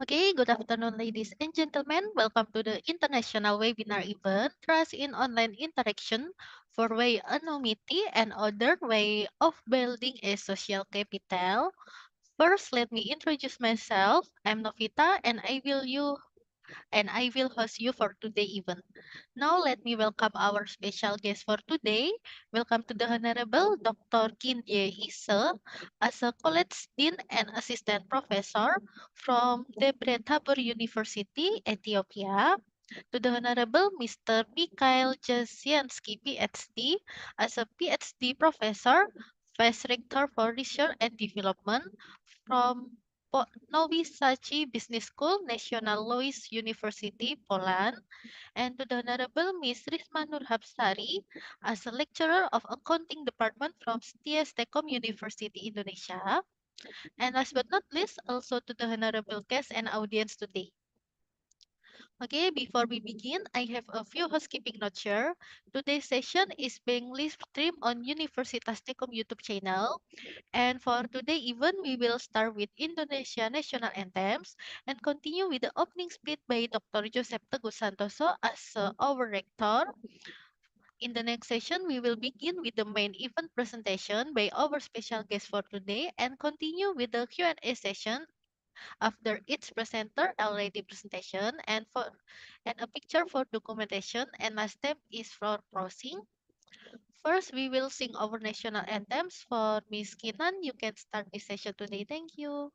Okay, good afternoon, ladies and gentlemen. Welcome to the international webinar event, Trust in Online Interaction for Way Anonymity and Other Way of Building a Social Capital. First, let me introduce myself. I'm Novita, and I will host you for today event. Now, let me welcome our special guest for today. Welcome to the Honorable Dr. Kindye Isse, as a college dean and assistant professor from Dept University, Ethiopia. To the Honorable Mr. Mikhail Jasienski, PhD, as a PhD professor, Vice-Rector for Research and Development from Novita Business School, National Louis University, Poland, and to the Honorable Miss Risma Nurhapsari as a lecturer of Accounting Department from STIE STEKOM University, Indonesia. And last but not least, also to the Honorable guests and audience today. Okay, before we begin, I have a few housekeeping notes here. Today's session is being live streamed on Universitas Tekom YouTube channel. And for today event, we will start with Indonesia national anthems and continue with the opening speech by Dr. Joseph Teguh Santoso as our rector. In the next session, we will begin with the main event presentation by our special guest for today and continue with the Q&A session after each presenter already presentation and a picture for documentation, and last step is for closing. First, we will sing our national anthems. For Miss Kinan, you can start this session today. Thank you.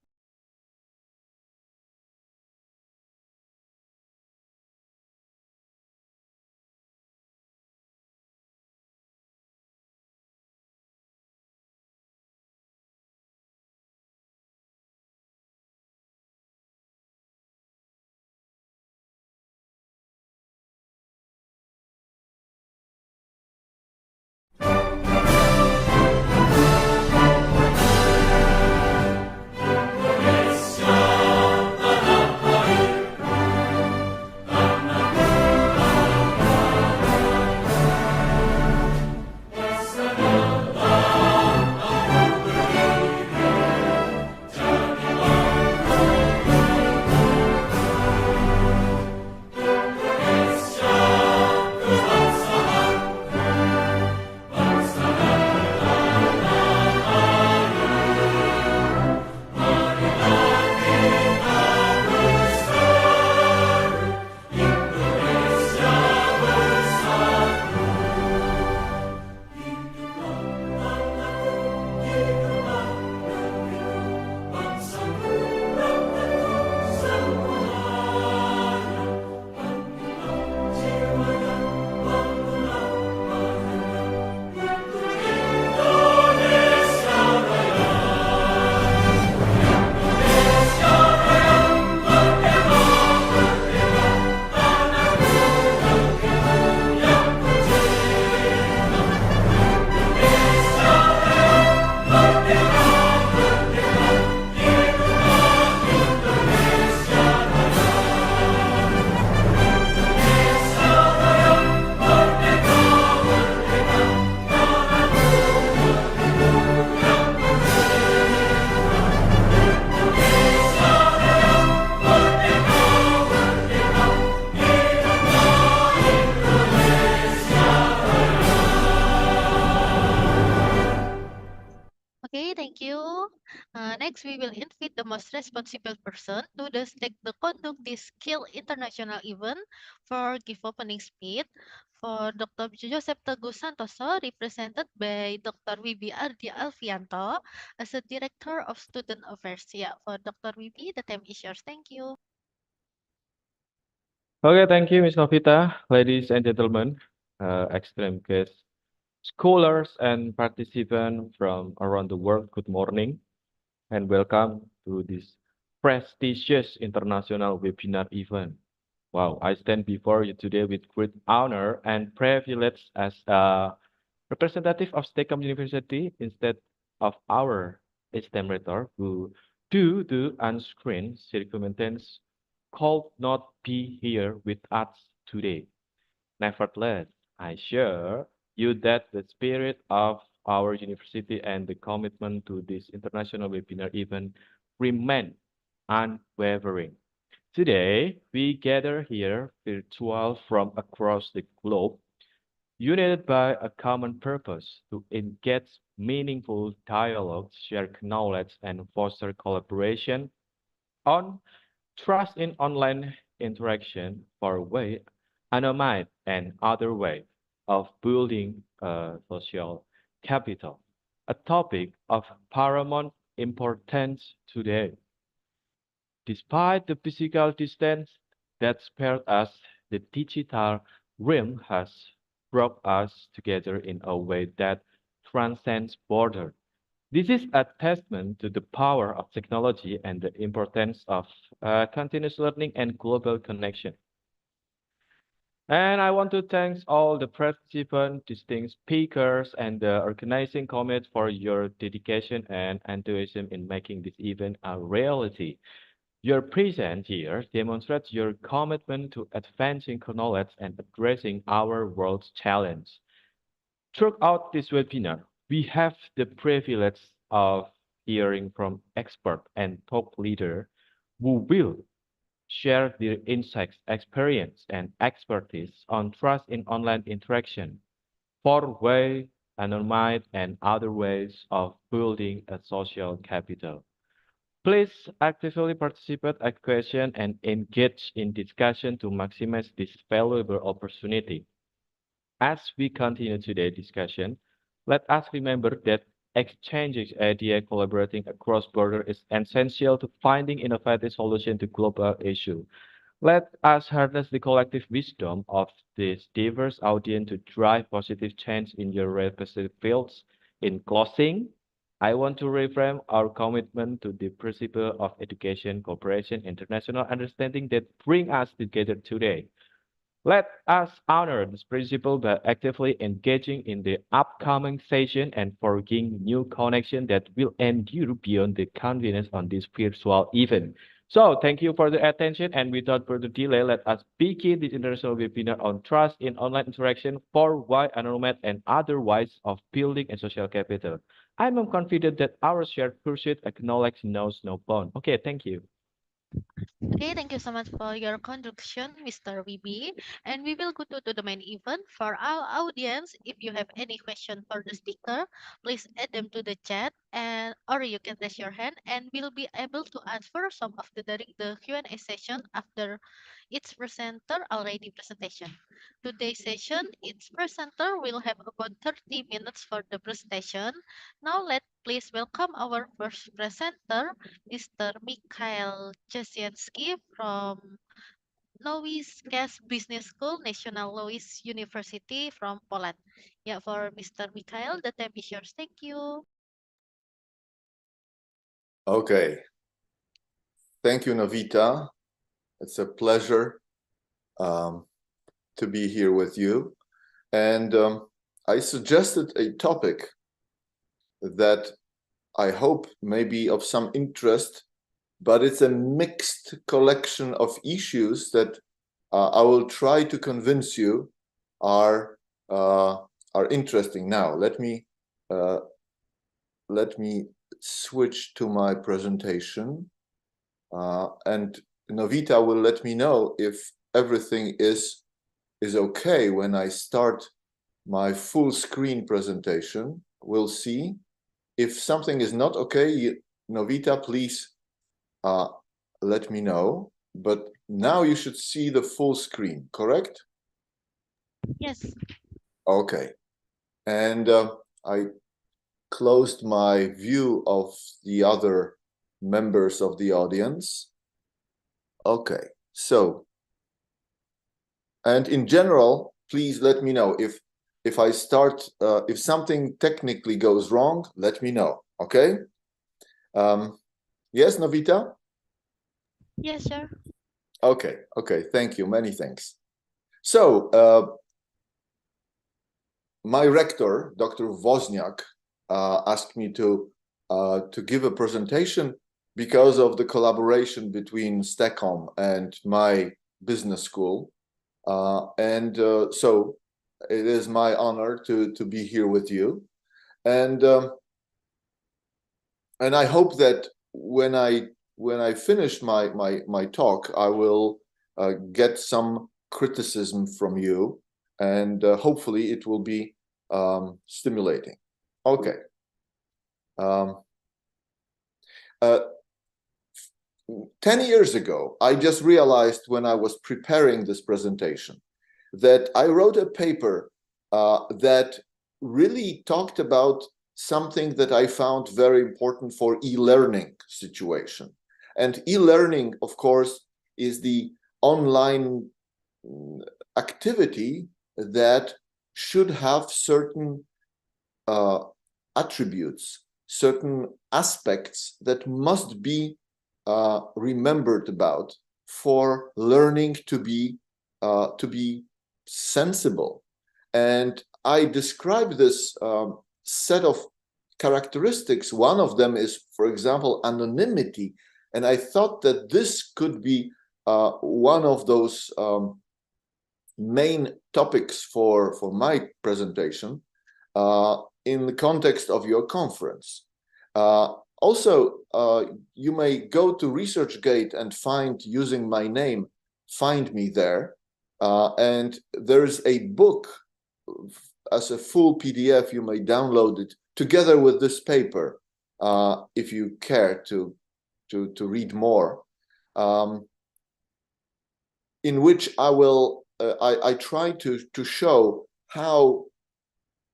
Okay, thank you. Next, we will invite the most responsible person to the conduct this skill international event for give opening speech for Dr. Joseph Teguh Santoso, represented by Dr. Wibi Ardi Alfianto as a Director of Student Affairs. Yeah, for Dr. Wibi, the time is yours. Thank you. Okay, thank you, Ms. Novita. Ladies and gentlemen, esteemed guests, scholars, and participants from around the world, good morning and welcome to this prestigious international webinar event. Wow, I stand before you today with great honor and privilege as a representative of STEKOM University instead of our esteemed rector who, due to on-screen circumstances, could not be here with us today. Nevertheless, I assure you that the spirit of our university and the commitment to this international webinar event remain unwavering. Today, we gather here virtual from across the globe, united by a common purpose to engage meaningful dialogue, share knowledge, and foster collaboration on trust in online interaction for way, anonymity, and other way of building social capital, a topic of paramount importance today. Despite the physical distance that spared us, the digital realm has brought us together in a way that transcends border. This is a testament to the power of technology and the importance of continuous learning and global connection. And I want to thank all the participants, distinct speakers, and the organizing committee for your dedication and enthusiasm in making this event a reality. Your presence here demonstrates your commitment to advancing knowledge and addressing our world's challenge. Throughout this webinar, we have the privilege of hearing from experts and top leaders who will share their insights, experience, and expertise on trust in online interaction, four-way, anonymity, and other ways of building a social capital. Please actively participate, ask questions, and engage in discussion to maximize this valuable opportunity. As we continue today's discussion, let us remember that exchanging ideas, collaborating across borders is essential to finding innovative solutions to global issues. Let us harness the collective wisdom of this diverse audience to drive positive change in your respective fields. In closing, I want to reframe our commitment to the principle of education, cooperation, international understanding that bring us together today. Let us honor this principle by actively engaging in the upcoming session and forging new connections that will endure beyond the convenience on this virtual event. So, thank you for the attention, and without further delay, let us begin this international webinar on trust in online interaction for why anonymity and other ways of building a social capital. I'm confident that our shared pursuit acknowledges knows no bound. Okay, thank you. Okay, thank you so much for your contribution, Mr. VB. And we will go to the main event. For our audience, if you have any question for the speaker, please add them to the chat, and or you can raise your hand, and we'll be able to answer some of the during the Q&A session after each presenter already presentation. Today's session, each presenter will have about 30 minutes for the presentation. Now let please welcome our first presenter, Mr. Mikhail Jasienski from Nowice Business School, National Louis University from Poland. Yeah, for Mr. Mikhail, the time is yours. Thank you. Okay. Thank you, Novita. It's a pleasure to be here with you. And I suggested a topic that I hope may be of some interest, but it's a mixed collection of issues that I will try to convince you are interesting. Now, let me switch to my presentation, and Novita will let me know if everything is okay when I start my full screen presentation. We'll see. If something is not okay, Novita, please let me know. But now you should see the full screen, correct? Yes. Okay. And I closed my view of the other members of the audience. Okay, so, and in general, please let me know if I start, if something technically goes wrong, let me know, okay? Yes, Novita? Yes, sir. Okay, thank you, many thanks. So, my rector, Dr. Wozniak, asked me to give a presentation because of the collaboration between STEKOM and my business school. So it is my honor to be here with you. And I hope that when I when I finish my talk, I will get some criticism from you, and hopefully it will be stimulating. Okay. 10 years ago, I just realized when I was preparing this presentation that I wrote a paper that really talked about something that I found very important for e-learning situation. And e-learning, of course, is the online activity that should have certain attributes, certain aspects that must be remembered about for learning to be sensible. And I describe this set of characteristics. One of them is, for example, anonymity. And I thought that this could be one of those main topics for my presentation in the context of your conference. Also, you may go to ResearchGate and find, using my name, find me there. And there's a book as a full PDF. You may download it together with this paper if you care to read more. In which I try to show how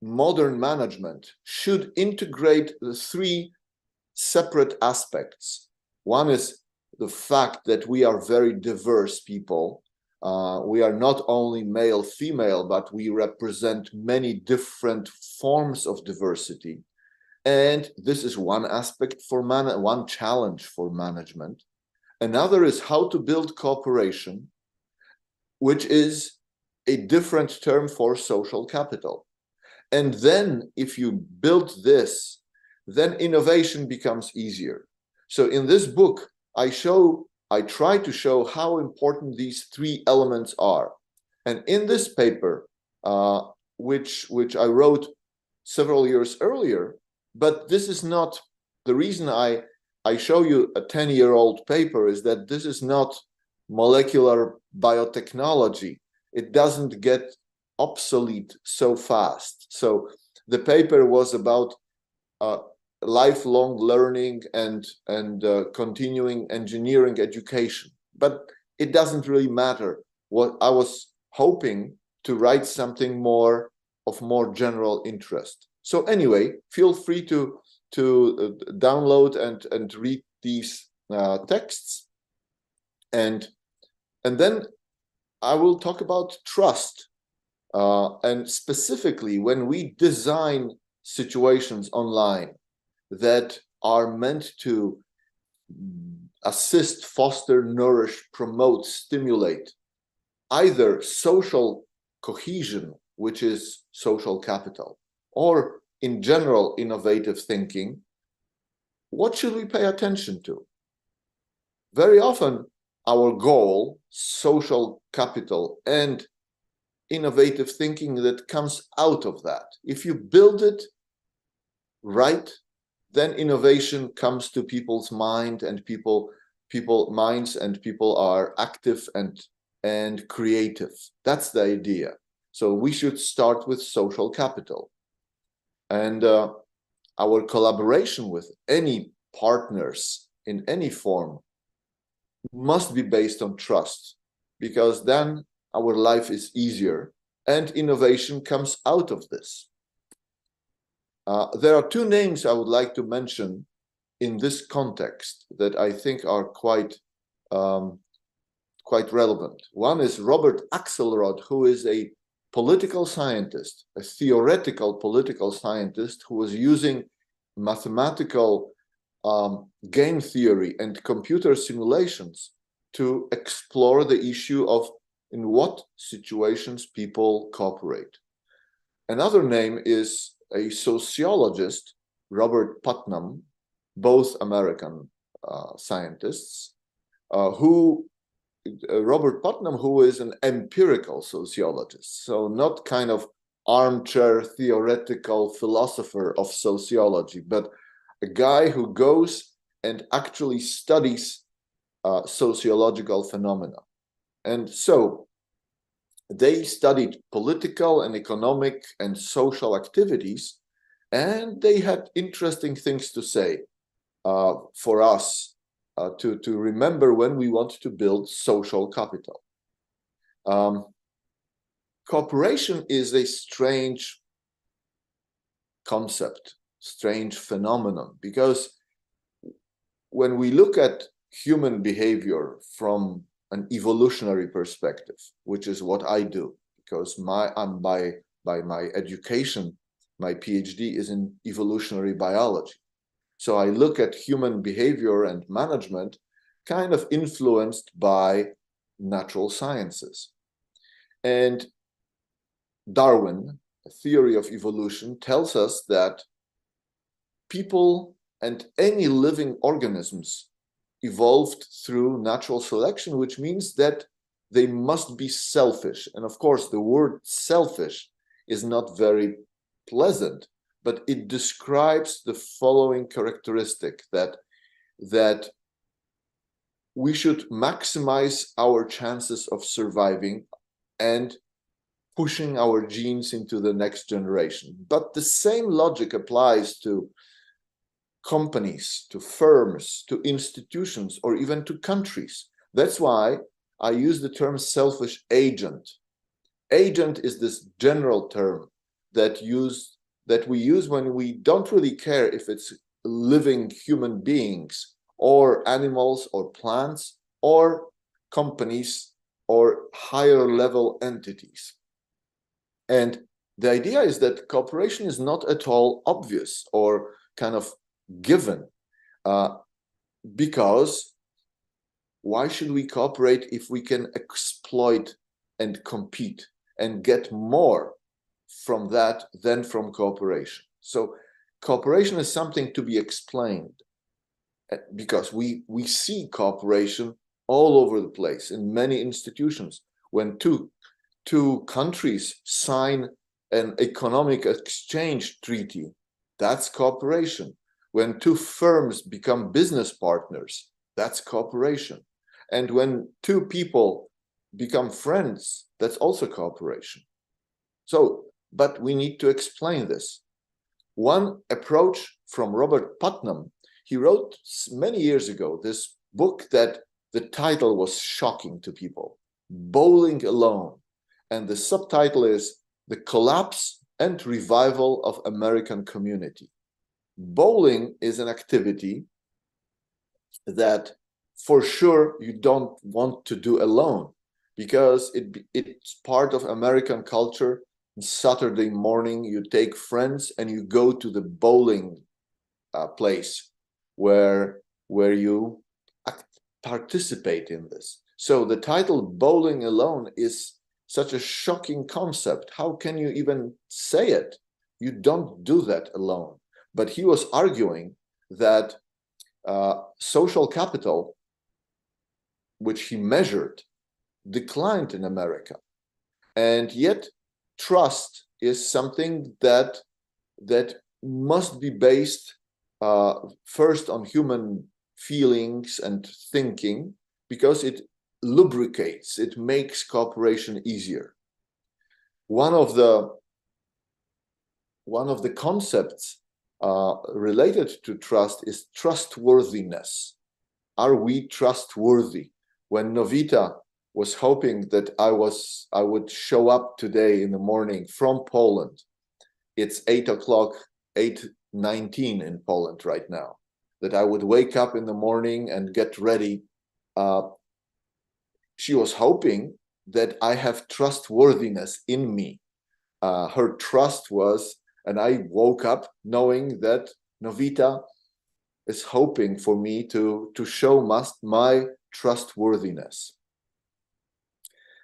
modern management should integrate the three separate aspects. One is the fact that we are very diverse people. We are not only male, female, but we represent many different forms of diversity. And this is one aspect for one challenge for management. Another is how to build cooperation, which is a different term for social capital. And then if you build this, then innovation becomes easier. So in this book, I try to show how important these three elements are. And in this paper, which I wrote several years earlier, but this is not the reason I show you a 10-year-old paper, is that this is not molecular biotechnology. It doesn't get obsolete so fast. So the paper was about lifelong learning and continuing engineering education. But it doesn't really matter. What I was hoping to write something more of more general interest. So anyway, feel free to download and read these texts. And then I will talk about trust. And specifically, when we design situations online that are meant to assist, foster, nourish, promote, stimulate either social cohesion, which is social capital, or in general innovative thinking, what should we pay attention to? Very often, our goal, social capital, and innovative thinking that comes out of that. If you build it right, then innovation comes to people's mind, and people minds, and people are active and creative. That's the idea. So we should start with social capital. And our collaboration with any partners in any form must be based on trust, because then our life is easier and innovation comes out of this. There are two names I would like to mention in this context that I think are quite relevant. One is Robert Axelrod, who is a political scientist, a theoretical political scientist who was using mathematical game theory and computer simulations to explore the issue of in what situations people cooperate. Another name is a sociologist, Robert Putnam, both American scientists, Robert Putnam, who is an empirical sociologist, so not kind of armchair theoretical philosopher of sociology, but a guy who goes and actually studies sociological phenomena. And so they studied political and economic and social activities, and they had interesting things to say for us to remember when we want to build social capital. Cooperation is a strange concept, strange phenomenon, because when we look at human behavior from an evolutionary perspective, which is what I do, because I'm by my education, my PhD is in evolutionary biology. So I look at human behavior and management kind of influenced by natural sciences. And Darwin, a theory of evolution, tells us that people and any living organisms evolved through natural selection, which means that they must be selfish. And of course, the word selfish is not very pleasant, but it describes the following characteristic, that we should maximize our chances of surviving and pushing our genes into the next generation. But the same logic applies to companies, to firms, to institutions, or even to countries. That's why I use the term selfish agent. Agent is this general term that we use when we don't really care if it's living human beings or animals or plants or companies or higher level entities. And the idea is that cooperation is not at all obvious or kind of given, because why should we cooperate if we can exploit and compete and get more from that than from cooperation? So cooperation is something to be explained, because we see cooperation all over the place in many institutions. When two countries sign an economic exchange treaty, that's cooperation. When two firms become business partners, that's cooperation. And when two people become friends, that's also cooperation. So, but we need to explain this. One approach from Robert Putnam, he wrote many years ago this book that the title was shocking to people, Bowling Alone. And the subtitle is The Collapse and Revival of American Community. Bowling is an activity that for sure you don't want to do alone, because it's part of American culture. Saturday morning, you take friends and you go to the bowling place where you participate in this. So the title Bowling Alone is such a shocking concept. How can you even say it? You don't do that alone. But he was arguing that social capital, which he measured, declined in America. And yet trust is something that must be based first on human feelings and thinking, because it lubricates, it makes cooperation easier. One of the concepts related to trust is trustworthiness. Are we trustworthy? When Novita was hoping that I would show up today in the morning from Poland, it's 8 o'clock, 8:19 in Poland right now, that I would wake up in the morning and get ready. She was hoping that I have trustworthiness in me. Her trust was, and I woke up knowing that Novita is hoping for me to show my trustworthiness.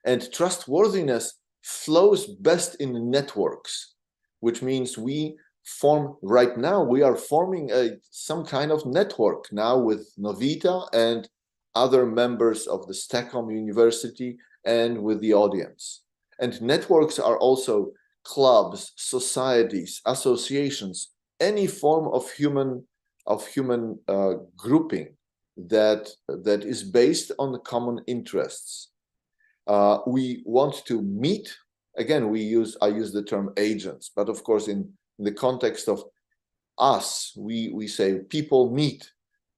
And trustworthiness flows best in networks, which means we are forming some kind of network now with Novita and other members of the STEKOM University and with the audience. And networks are also clubs, societies, associations, any form of human human grouping that is based on common interests. We want to meet. Again, I use the term agents, but of course, in the context of us, we say people meet,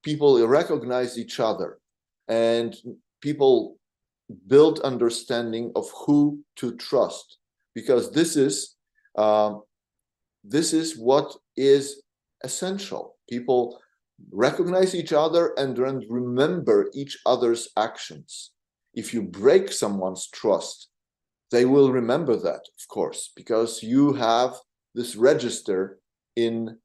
people recognize each other, and people build understanding of who to trust, because this is what is essential. People recognize each other and then remember each other's actions. If you break someone's trust, they will remember that, of course, because you have this register in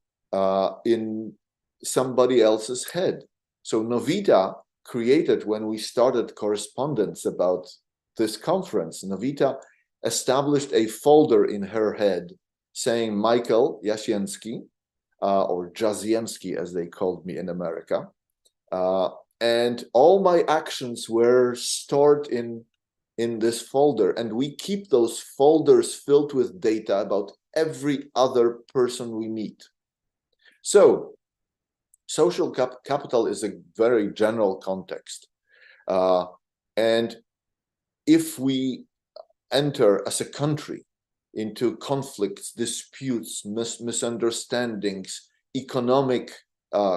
somebody else's head. So Novita created, when we started correspondence about this conference, Novita established a folder in her head saying Michael Jasienski, or Jasienski as they called me in America, and all my actions were stored in this folder, and we keep those folders filled with data about every other person we meet. So social capital is a very general context, and if we enter as a country into conflicts, disputes, misunderstandings, economic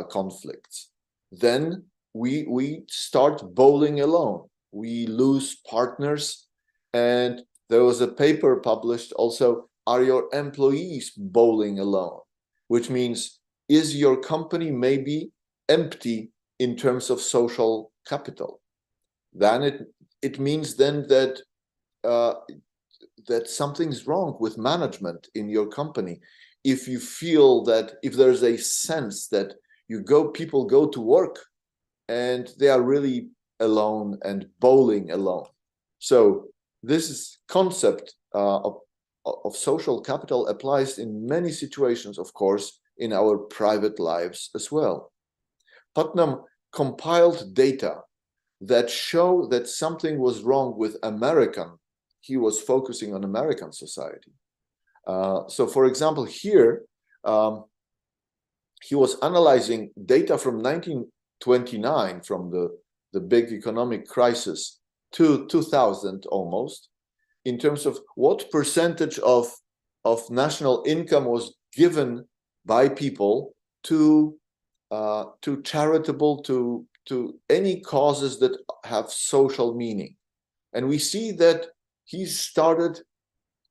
conflicts, then we start bowling alone. We lose partners. And there was a paper published also, are your employees bowling alone? Which means, is your company maybe empty in terms of social capital? Then it means then that that something's wrong with management in your company. If you feel that, if there's a sense that people go to work and they are really alone and bowling alone. So this concept of social capital applies in many situations, of course, in our private lives as well. Putnam compiled data that show that something was wrong with he was focusing on American society. So for example, here, he was analyzing data from 1929, from the big economic crisis, to 2000 almost, in terms of what percentage of national income was given by people to charitable, to any causes that have social meaning. And we see that he started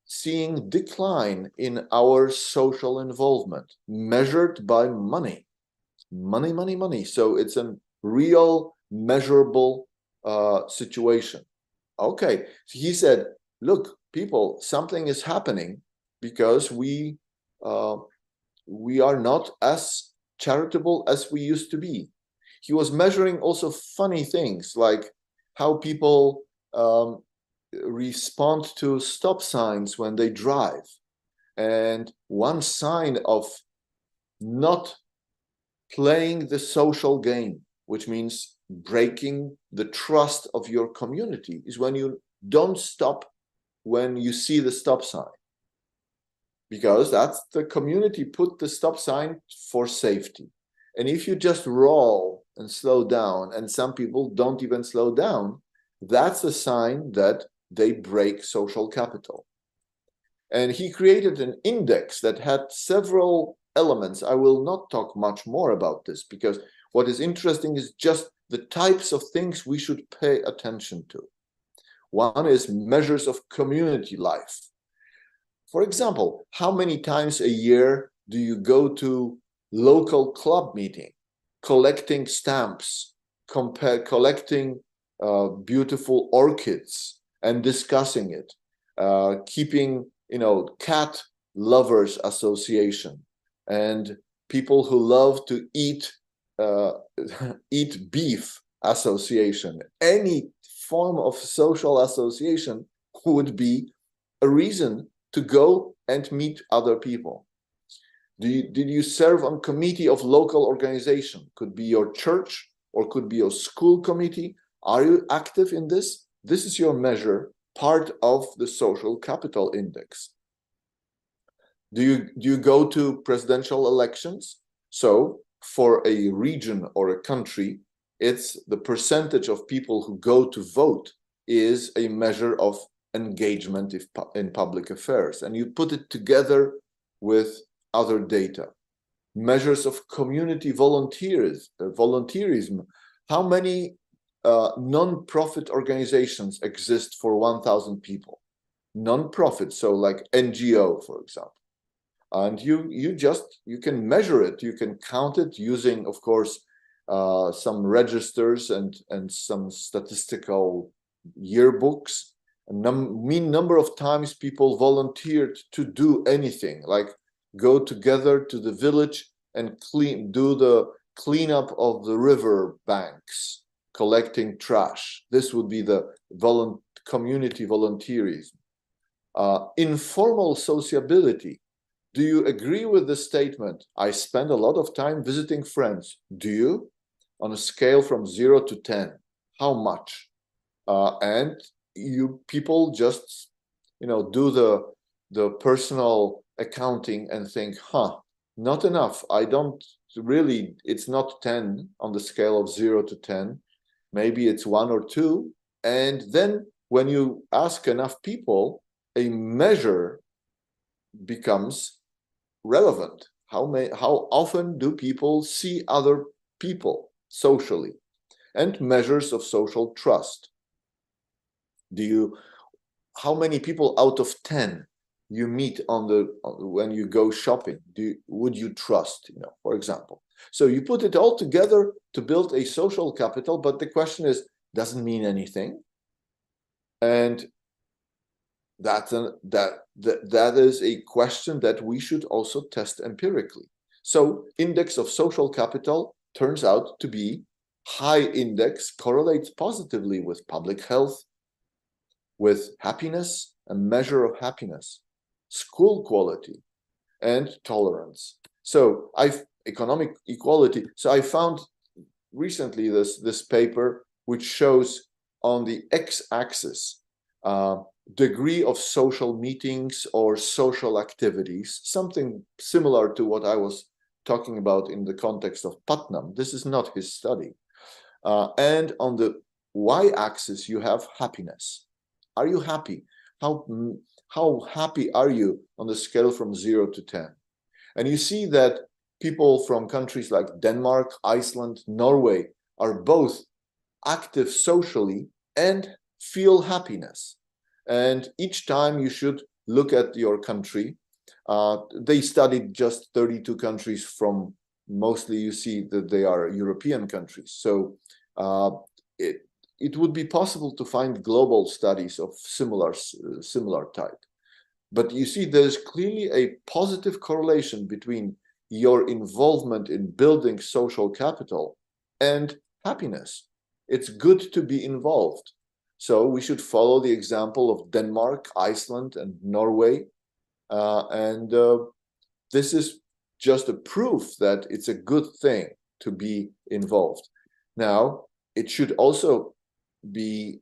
seeing decline in our social involvement, measured by money. Money. So it's a real, measurable situation. Okay, so he said, look, people, something is happening because we are not as charitable as we used to be. He was measuring also funny things, like how people respond to stop signs when they drive. And one sign of not playing the social game, which means breaking the trust of your community, is when you don't stop when you see the stop sign. Because that's the community put the stop sign for safety. And if you just roll and slow down, and some people don't even slow down, that's a sign that they break social capital. And he created an index that had several elements. I will not talk much more about this, because what is interesting is just the types of things we should pay attention to. One is measures of community life. For example, how many times a year do you go to local club meeting, collecting stamps, collecting beautiful orchids and discussing it, keeping, cat lovers association, and people who love to eat beef association. Any form of social association would be a reason to go and meet other people. Did you serve on committee of local organization? Could be your church or could be your school committee. Are you active in this? This is your measure, part of the social capital index. Do you go to presidential elections? So for a region or a country, it's the percentage of people who go to vote is a measure of engagement in public affairs. And you put it together with other data. Measures of community volunteerism. How many non-profit organizations exist for 1,000 people? Non-profit, so like NGO, for example. And you can measure it, you can count it using, of course, some registers and some statistical yearbooks. Mean number of times people volunteered to do anything, like go together to the village and do the cleanup of the river banks, collecting trash. This would be the community volunteerism. Informal sociability. Do you agree with the statement, I spend a lot of time visiting friends? Do you? On a scale from 0 to 10, how much? And people just, do the personal accounting and think, not enough. I don't really, it's not 10 on the scale of 0 to 10. Maybe it's 1 or 2. And then when you ask enough people, a measure becomes relevant. How often do people see other people socially? And measures of social trust. How many people out of 10 you meet when you go shopping would you trust, for example? So you put it all together to build a social capital, but the question is, doesn't mean anything. And that is a question that we should also test empirically. So index of social capital turns out to be high index, correlates positively with public health, with happiness, a measure of happiness, school quality, and tolerance. So economic equality. So I found recently this paper which shows on the x-axis degree of social meetings or social activities, something similar to what I was talking about in the context of Putnam. This is not his study. And on the y-axis, you have happiness. Are you happy? How happy are you on the scale from 0 to 10? And you see that people from countries like Denmark, Iceland, Norway are both active socially and feel happiness. And each time you should look at your country. They studied just 32 countries from, mostly you see that they are European countries. So it would be possible to find global studies of similar type. But you see, there's clearly a positive correlation between your involvement in building social capital and happiness. It's good to be involved. So we should follow the example of Denmark, Iceland, and Norway. This is just a proof that it's a good thing to be involved. Now, it should also be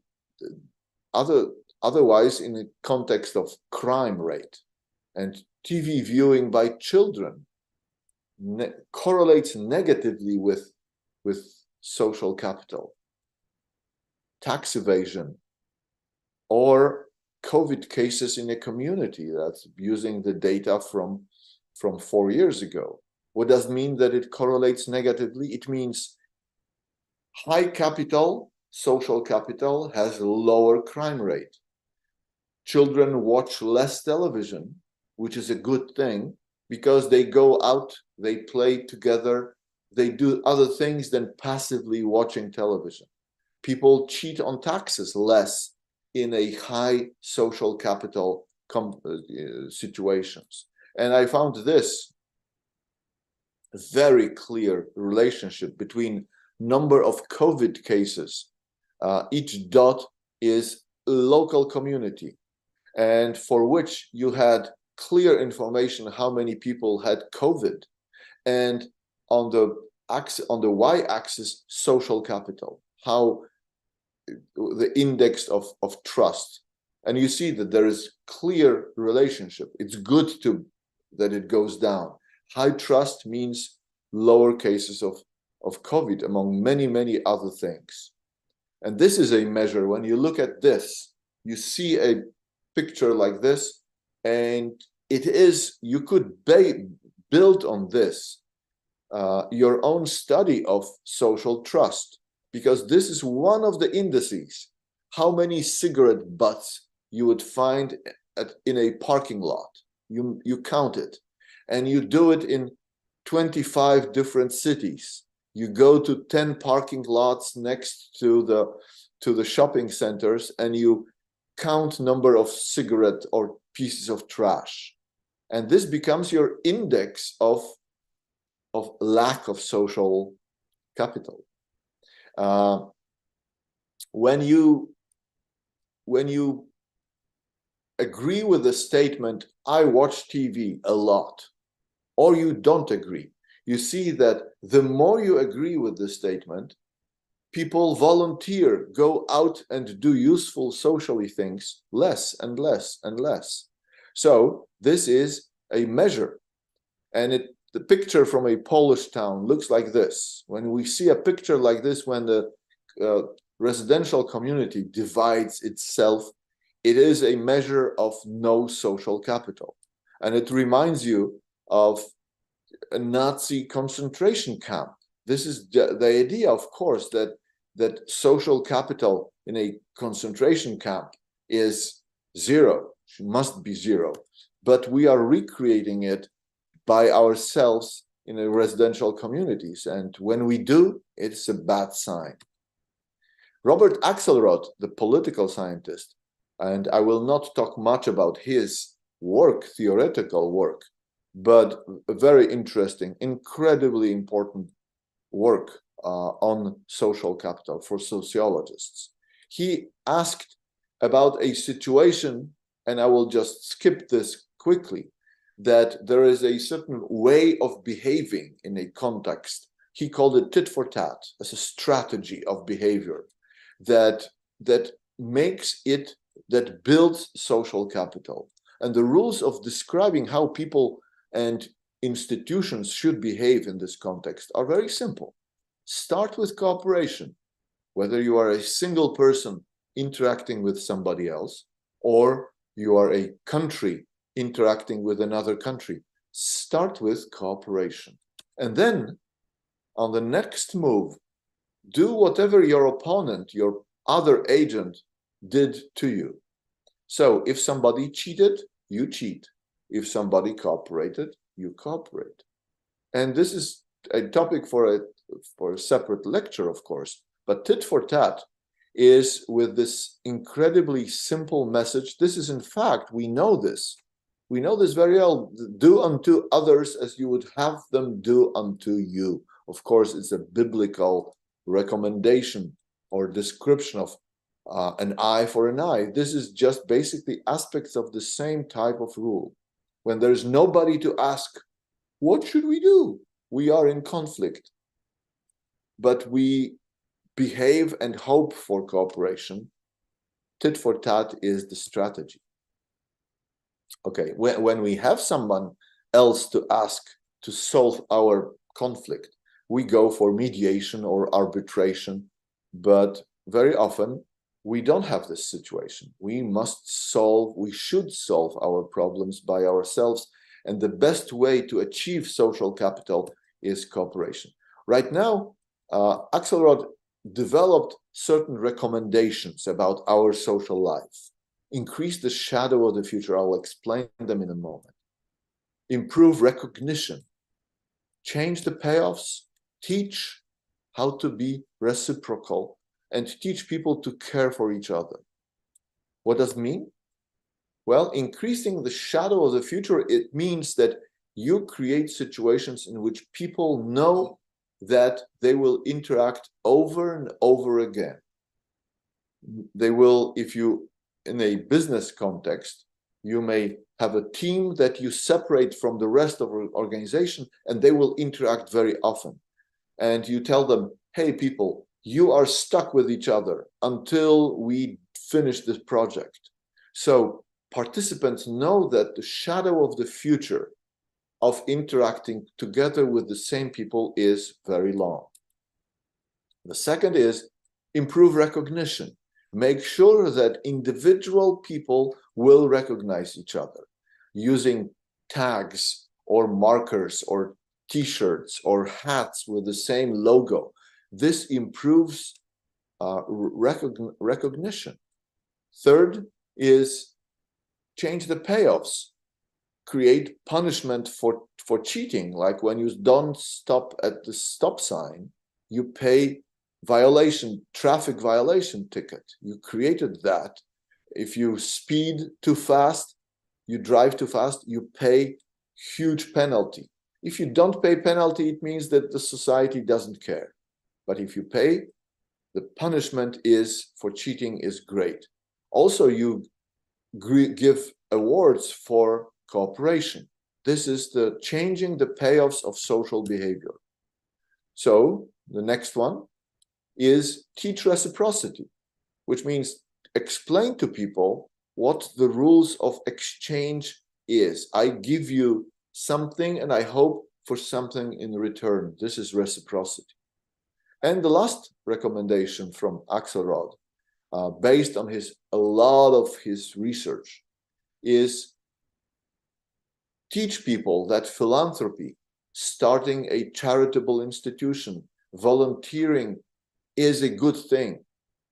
otherwise in the context of crime rate. And TV viewing by children correlates negatively with social capital. Tax evasion or COVID cases in a community, that's using the data from 4 years ago. What does it mean that it correlates negatively? It means high capital, social capital, has lower crime rate. Children watch less television, which is a good thing, because they go out, they play together, they do other things than passively watching television. People cheat on taxes less in a high social capital situations. And I found this very clear relationship between number of COVID cases. Each dot is local community, and for which you had clear information how many people had COVID, and on the y-axis, social capital, how the index of trust. And you see that there is clear relationship. It's good that it goes down. High trust means lower cases of COVID, among many, many other things. And this is a measure. When you look at this, you see a picture like this, and it is, you could build on this your own study of social trust, because this is one of the indices. How many cigarette butts you would find in a parking lot. You count it, and you do it in 25 different cities. You go to 10 parking lots next to the shopping centers, and you count number of cigarette or pieces of trash. And this becomes your index of lack of social capital. When you agree with the statement, I watch TV a lot, or you don't agree, you see that the more you agree with the statement, people volunteer, go out and do useful socially things less and less and less. So this is a measure. And the picture from a Polish town looks like this. When we see a picture like this, when the residential community divides itself, it is a measure of no social capital. And it reminds you of a Nazi concentration camp. This is the idea, of course, that social capital in a concentration camp is zero, must be zero. But we are recreating it by ourselves in a residential communities. And when we do, it's a bad sign. Robert Axelrod, the political scientist, and I will not talk much about his work, theoretical work, but a very interesting, incredibly important work on social capital for sociologists. He asked about a situation, and I will just skip this quickly, that there is a certain way of behaving in a context. He called it tit for tat, as a strategy of behavior that makes it, that builds social capital. And the rules of describing how people and institutions should behave in this context are very simple. Start with cooperation, whether you are a single person interacting with somebody else, or you are a country interacting with another country. Start with cooperation. And then, on the next move, do whatever your opponent, your other agent, did to you. So if somebody cheated, you cheat. If somebody cooperated, you cooperate. And this is a topic for a separate lecture, of course. But tit for tat is with this incredibly simple message. This is, in fact, we know this. We know this very well. Do unto others as you would have them do unto you. Of course, it's a biblical recommendation or description of an eye for an eye. This is just basically aspects of the same type of rule. When there's nobody to ask, what should we do? We are in conflict. But we behave and hope for cooperation. Tit for tat is the strategy. Okay, when we have someone else to ask to solve our conflict, we go for mediation or arbitration, but very often we don't have this situation. We should solve our problems by ourselves, and the best way to achieve social capital is cooperation. Right now, Axelrod developed certain recommendations about our social life. Increase the shadow of the future. I'll explain them in a moment. Improve recognition. Change the payoffs. Teach how to be reciprocal and teach people to care for each other. What does it mean? Well, increasing the shadow of the future, it means that you create situations in which people know that they will interact over and over again. They will, if you, in a business context, you may have a team that you separate from the rest of the organization, and they will interact very often. And you tell them, hey, people, you are stuck with each other until we finish this project. So participants know that the shadow of the future of interacting together with the same people is very long. The second is improve recognition. Make sure that individual people will recognize each other using tags or markers or t-shirts or hats with the same logo. This improves recognition. Third is change the payoffs. Create punishment for cheating, like when you don't stop at the stop sign, you pay traffic violation ticket. You created that. If you speed too fast, you drive too fast, you pay huge penalty. If you don't pay penalty, it means that the society doesn't care. But if you pay, the punishment is for cheating is great. Also, you give awards for cooperation. This is the changing the payoffs of social behavior. So the next one is teach reciprocity, which means explain to people what the rules of exchange is. I give you something and I hope for something in return. This is reciprocity. And the last recommendation from Axelrod, based on a lot of his research, is teach people that philanthropy, starting a charitable institution, volunteering is a good thing,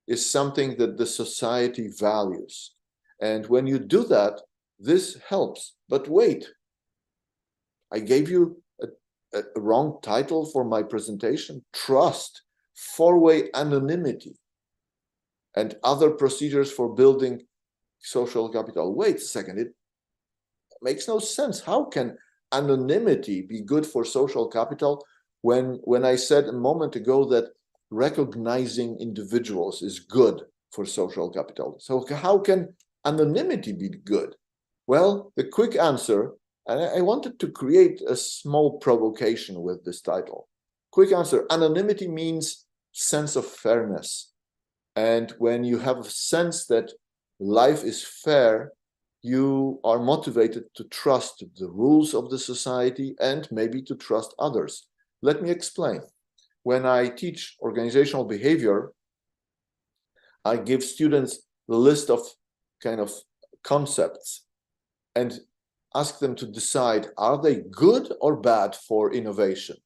is something that the society values. And when you do that, this helps. But wait, I gave you a wrong title for my presentation. Trust, four-way anonymity, and other procedures for building social capital. Wait a second, it makes no sense. How can anonymity be good for social capital when I said a moment ago that recognizing individuals is good for social capital? So how can anonymity be good? Well, the quick answer, and I wanted to create a small provocation with this title. Quick answer, anonymity means sense of fairness. And when you have a sense that life is fair, you are motivated to trust the rules of the society and maybe to trust others. Let me explain. When I teach organizational behavior, I give students the list of kind of concepts and ask them to decide, are they good or bad for innovation?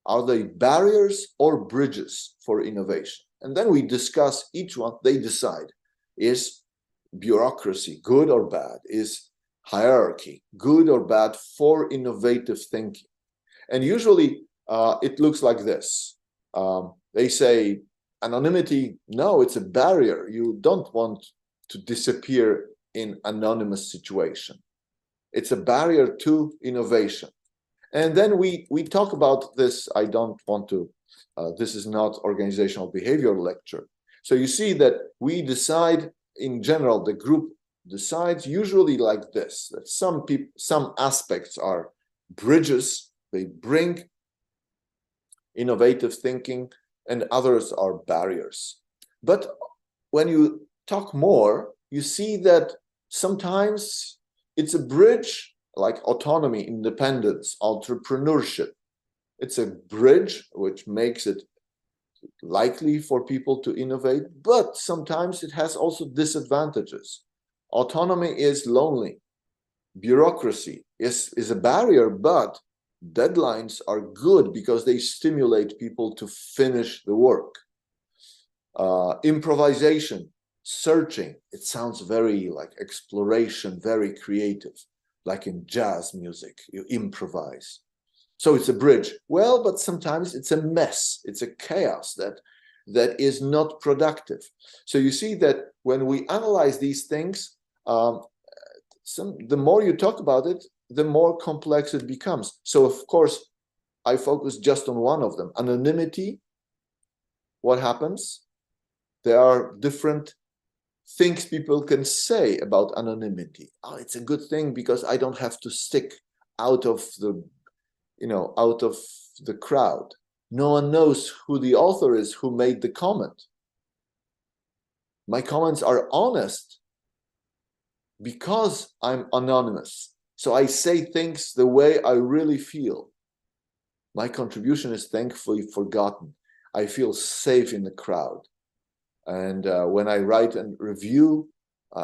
Are they barriers or bridges for innovation? And then we discuss each one. They decide, is bureaucracy good or bad? Is hierarchy good or bad for innovative thinking? And usually it looks like this. They say, anonymity, no, it's a barrier. You don't want to disappear in anonymous situation. It's a barrier to innovation. And then we talk about this. I don't want to, this is not organizational behavior lecture. So you see that we decide, in general, the group decides usually like this, that some aspects are bridges, they bring innovative thinking, and others are barriers. But when you talk more, you see that sometimes it's a bridge, like autonomy, independence, entrepreneurship. It's a bridge which makes it likely for people to innovate, but sometimes it has also disadvantages. Autonomy is lonely. Bureaucracy is a barrier, but deadlines are good because they stimulate people to finish the work. Improvisation, searching, it sounds very like exploration, very creative, like in jazz music, you improvise. So it's a bridge. Well, but sometimes it's a mess, it's a chaos that is not productive. So you see that when we analyze these things, the more you talk about it, the more complex it becomes. So of course, I focus just on one of them. Anonymity, what happens? There are different things people can say about anonymity. Oh, it's a good thing because I don't have to stick out of the, out of the crowd. No one knows who the author is who made the comment. My comments are honest because I'm anonymous. So I say things the way I really feel. My contribution is thankfully forgotten. I feel safe in the crowd. And when I write a review,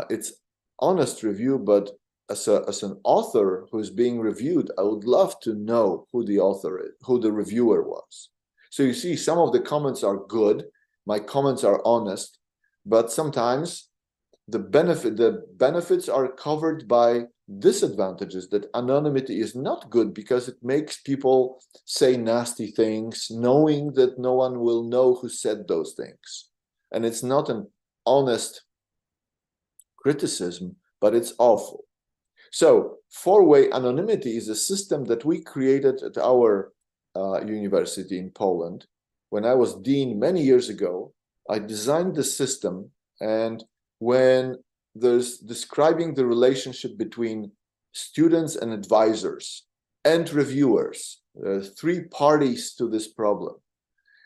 it's honest review, but as an author who is being reviewed, I would love to know who the author is, who the reviewer was. So you see, some of the comments are good, my comments are honest, but sometimes the benefits are covered by disadvantages, that anonymity is not good because it makes people say nasty things, knowing that no one will know who said those things. And it's not an honest criticism, but it's awful. So four-way anonymity is a system that we created at our university in Poland. When I was dean many years ago, I designed the system, and when there's describing the relationship between students and advisors and reviewers, three parties to this problem.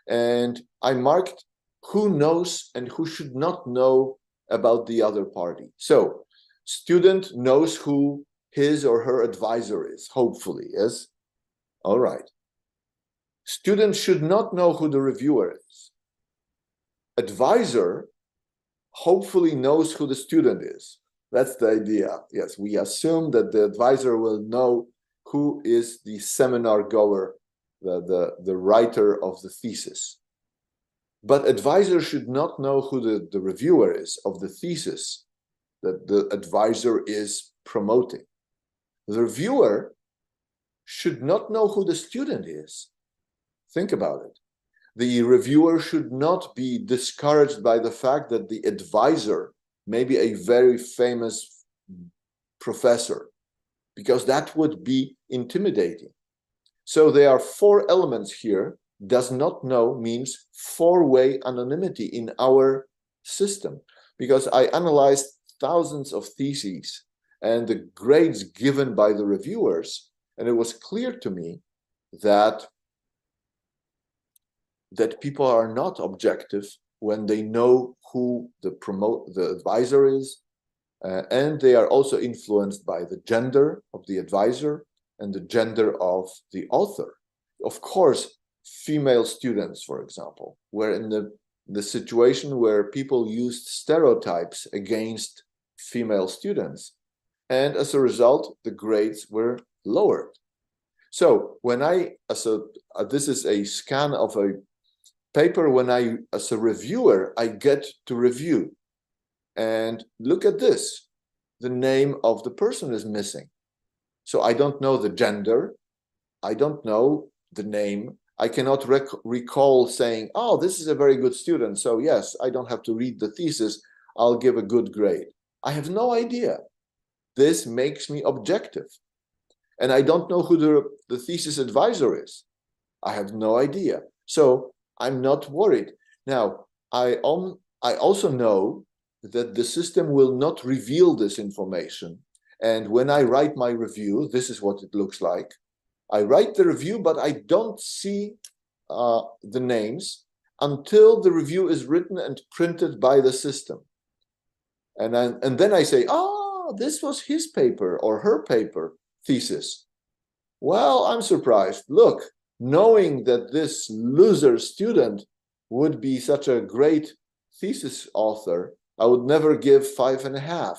And I marked who knows and who should not know about the other party. So student knows who his or her advisor is, hopefully, yes? All right. Student should not know who the reviewer is. Advisor hopefully knows who the student is. That's the idea. Yes, we assume that the advisor will know who is the seminar goer, the writer of the thesis. But advisor should not know who the reviewer is of the thesis that the advisor is promoting. The reviewer should not know who the student is. Think about it. The reviewer should not be discouraged by the fact that the advisor may be a very famous professor, because that would be intimidating. So there are four elements here. Does not know means four-way anonymity in our system, because I analyzed thousands of theses and the grades given by the reviewers, and it was clear to me that people are not objective when they know who the advisor is, and they are also influenced by the gender of the advisor and the gender of the author. Of course, female students, for example, were in the situation where people used stereotypes against female students, and as a result, the grades were lowered. So when this is a scan of a paper, when I, as a reviewer, I get to review, and look at this, the name of the person is missing. So I don't know the gender, I don't know the name, I cannot recall saying, oh, this is a very good student, so yes, I don't have to read the thesis, I'll give a good grade. I have no idea. This makes me objective. And I don't know who the thesis advisor is. I have no idea. So I'm not worried. Now, I also know that the system will not reveal this information. And when I write my review, this is what it looks like. I write the review, but I don't see the names until the review is written and printed by the system. And then I say, oh, this was his paper or her paper thesis. Well, I'm surprised. Look, knowing that this loser student would be such a great thesis author, I would never give 5.5.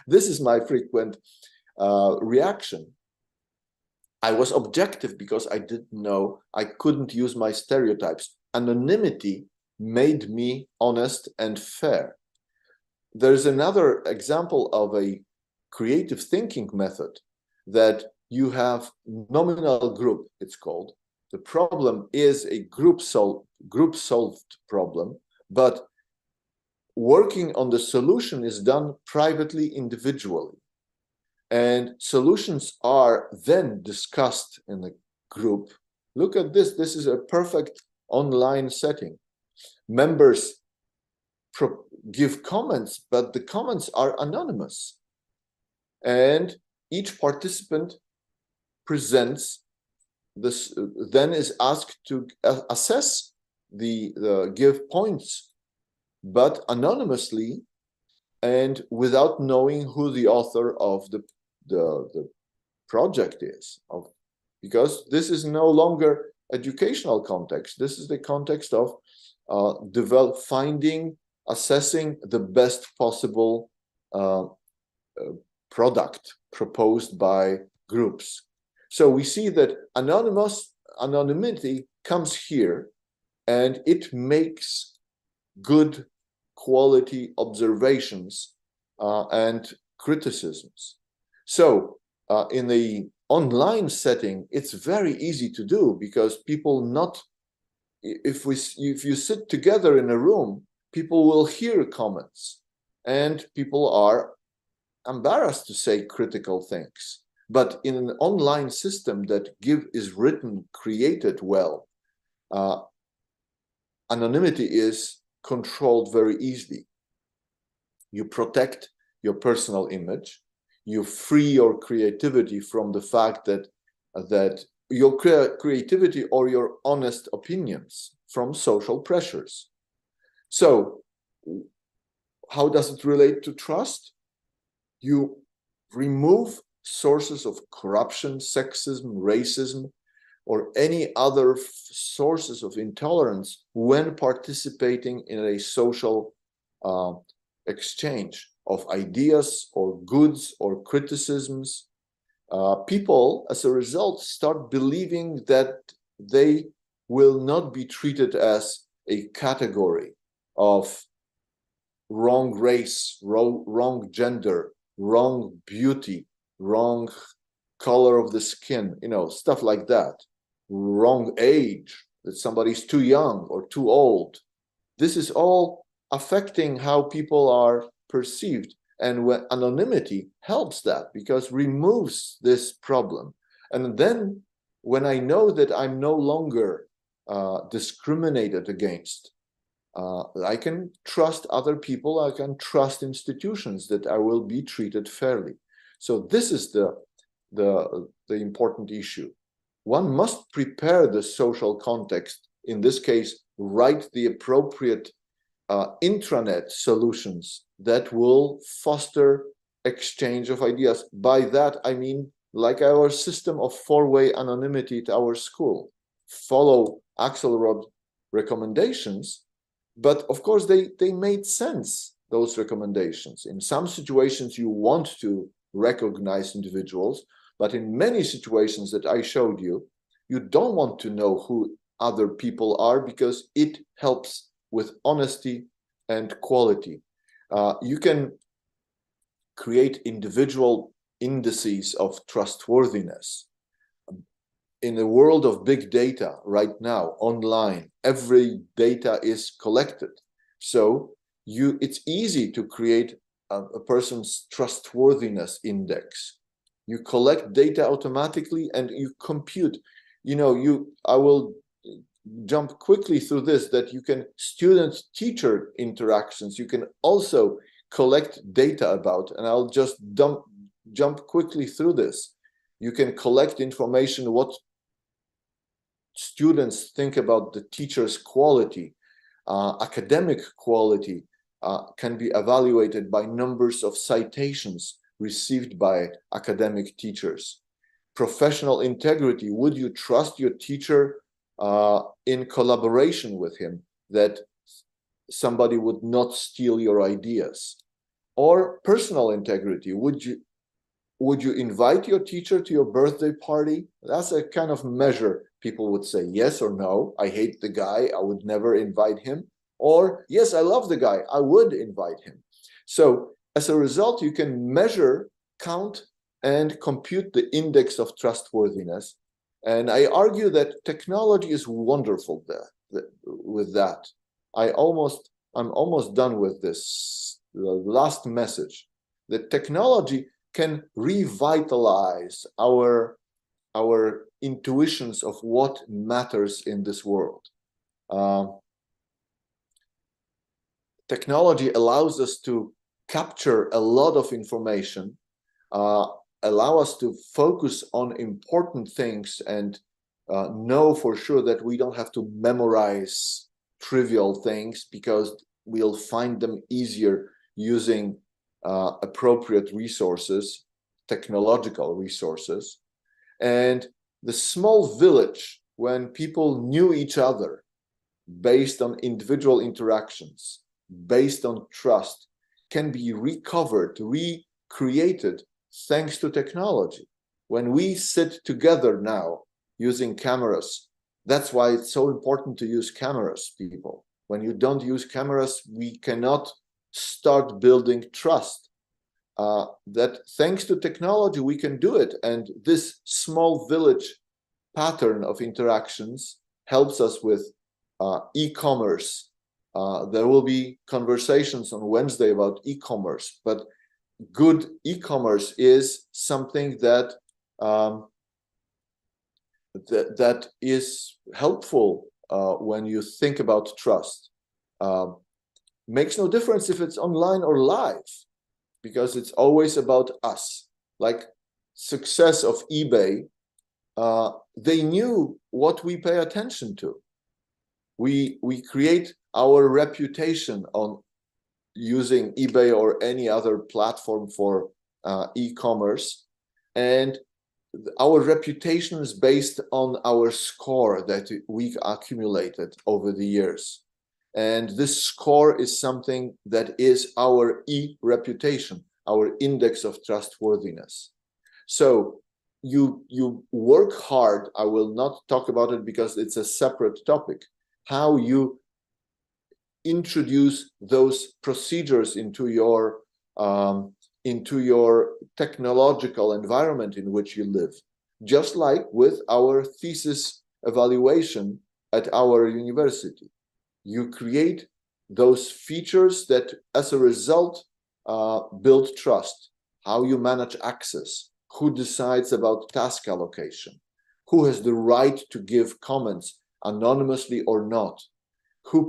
This is my frequent reaction. I was objective because I didn't know, I couldn't use my stereotypes. Anonymity made me honest and fair. There's another example of a creative thinking method that you have nominal group, it's called. The problem is a group solved problem, but working on the solution is done privately, individually. And solutions are then discussed in a group. Look at this. This is a perfect online setting. Members give comments, but the comments are anonymous. And each participant presents this, then is asked to assess give points, but anonymously and without knowing who the author of the project is, because this is no longer educational context. This is the context of assessing the best possible product proposed by groups. So we see that anonymity comes here, and it makes good quality observations and criticisms. So in the online setting, it's very easy to do, because people if you sit together in a room, people will hear comments, and people are embarrassed to say critical things. But in an online system that is created well, anonymity is controlled very easily. You protect your personal image. You free your creativity from the fact that your creativity or your honest opinions from social pressures. So how does it relate to trust? You remove sources of corruption, sexism, racism, or any other sources of intolerance when participating in a social exchange of ideas or goods or criticisms. People, as a result, start believing that they will not be treated as a category of wrong race, wrong gender, wrong beauty, wrong color of the skin, stuff like that, wrong age, that somebody's too young or too old. This is all affecting how people are perceived. And when anonymity helps that, because removes this problem. And then when I know that I'm no longer discriminated against, I can trust other people, I can trust institutions that I will be treated fairly. So this is the important issue. One must prepare the social context, in this case, write the appropriate intranet solutions that will foster exchange of ideas. By that, I mean, like our system of four-way anonymity at our school. Follow Axelrod recommendations, but of course they made sense, those recommendations. In some situations you want to recognize individuals, but in many situations that I showed you, you don't want to know who other people are, because it helps with honesty and quality. You can create individual indices of trustworthiness. In a world of big data right now, online, every data is collected. So it's easy to create a person's trustworthiness index. You collect data automatically and you compute. I will jump quickly through this, that you can student-teacher interactions, you can also collect data about, and I'll just jump quickly through this. You can collect information what students think about the teacher's quality. Academic quality can be evaluated by numbers of citations received by academic teachers. Professional integrity, would you trust your teacher in collaboration with him, that somebody would not steal your ideas? Or personal integrity, would you invite your teacher to your birthday party? That's a kind of measure. People would say yes or no. I hate the guy, I would never invite him. Or yes, I love the guy, I would invite him. So as a result, you can measure, count, and compute the index of trustworthiness. And I argue that technology is wonderful with that. I'm almost done with this. The last message, that technology can revitalize our intuitions of what matters in this world. Technology allows us to capture a lot of information, allow us to focus on important things, and know for sure that we don't have to memorize trivial things, because we'll find them easier using appropriate resources. technological resources. And the small village, when people knew each other based on individual interactions, based on trust, can be recovered, recreated thanks to technology. When we sit together now using cameras, that's why it's so important to use cameras, people. When you don't use cameras, we cannot start building trust. That thanks to technology, we can do it. And this small village pattern of interactions helps us with e-commerce. There will be conversations on Wednesday about e-commerce, but good e-commerce is something that that is helpful when you think about trust. Makes no difference if it's online or live, because it's always about us. Like success of eBay, they knew what we pay attention to. We create our reputation on using eBay or any other platform for e-commerce, and our reputation is based on our score that we accumulated over the years. And this score is something that is our e-reputation, our index of trustworthiness. So you work hard. I will not talk about it because it's a separate topic. How you introduce those procedures into your technological environment in which you live. Just like with our thesis evaluation at our university. You create those features that, as a result, build trust. How you manage access, who decides about task allocation, who has the right to give comments anonymously or not, who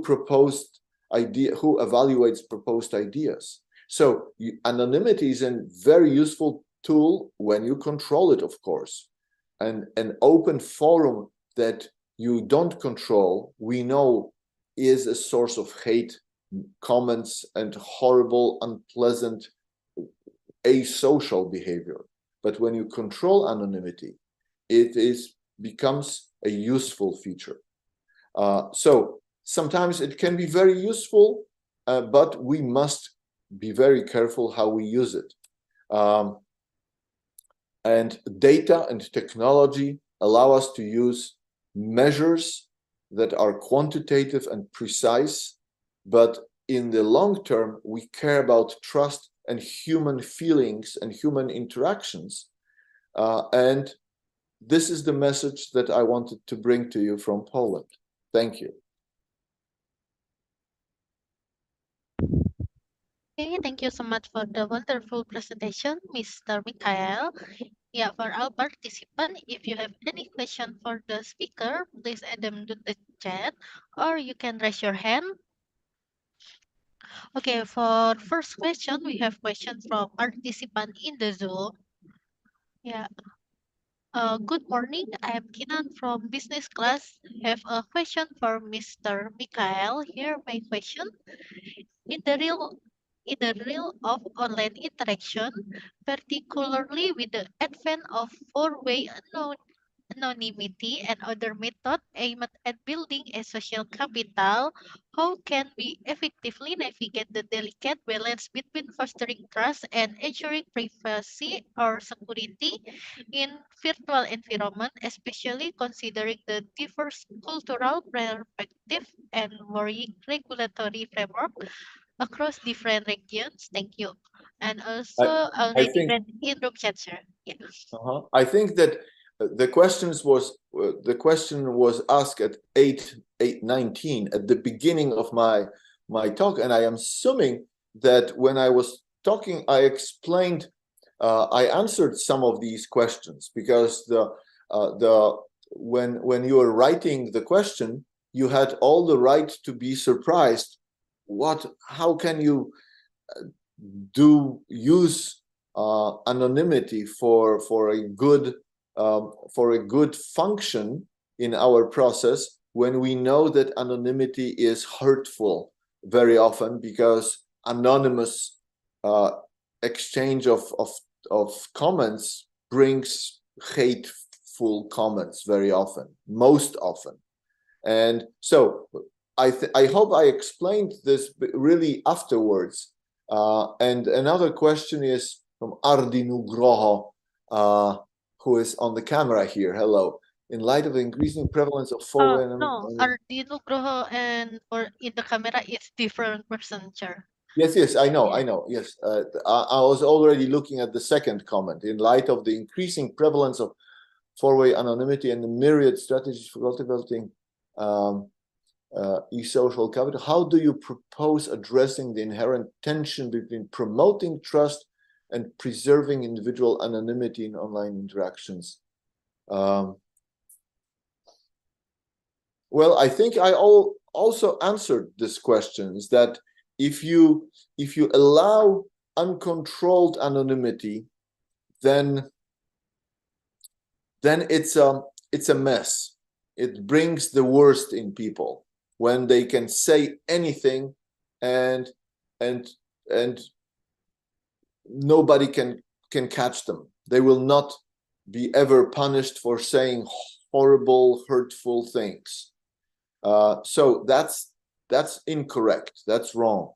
evaluates proposed ideas. So anonymity is a very useful tool when you control it, of course. And an open forum that you don't control, we know, is a source of hate, comments, and horrible, unpleasant, asocial behavior. But when you control anonymity, it becomes a useful feature. So sometimes it can be very useful, but we must be very careful how we use it. And data and technology allow us to use measures that are quantitative and precise, but in the long term, we care about trust and human feelings and human interactions. And this is the message that I wanted to bring to you from Poland. Thank you. Okay, thank you so much for the wonderful presentation, Mr. Mikhail. Yeah, for our participant, if you have any question for the speaker, please add them to the chat, or you can raise your hand. Okay, for first question, we have question from participant in the Zoom. Yeah. Good morning. I am Kinan from business class. Have a question for Mr. Mikhail. Here my question. In the real of online interaction, particularly with the advent of four-way anonymity and other methods aimed at building a social capital, how can we effectively navigate the delicate balance between fostering trust and ensuring privacy or security in virtual environment, especially considering the diverse cultural perspective and varying regulatory framework across different regions? Thank you. And also I already think read in room chat, sir. Yeah. I think that the question was asked at 8:19 at the beginning of my talk, and I am assuming that when I was talking, I explained, I answered some of these questions, because when you were writing the question, you had all the right to be surprised. How can you use anonymity for a good function in our process, when we know that anonymity is hurtful very often, because anonymous exchange of comments brings hateful comments very often, most often. And so I hope I explained this really afterwards. And another question is from Ardinugroho, who is on the camera here. Hello. In light of the increasing prevalence of four-way... No, Ardinugroho and or in the camera is different person, sir. Yes, I know. Yes, I was already looking at the second comment. In light of the increasing prevalence of four-way anonymity and the myriad strategies for cultivating e-social capital, how do you propose addressing the inherent tension between promoting trust and preserving individual anonymity in online interactions? Well, I think I also answered this question, is that if you allow uncontrolled anonymity, then it's a mess. It brings the worst in people when they can say anything and nobody can catch them. They will not be ever punished for saying horrible, hurtful things. So that's incorrect. That's wrong.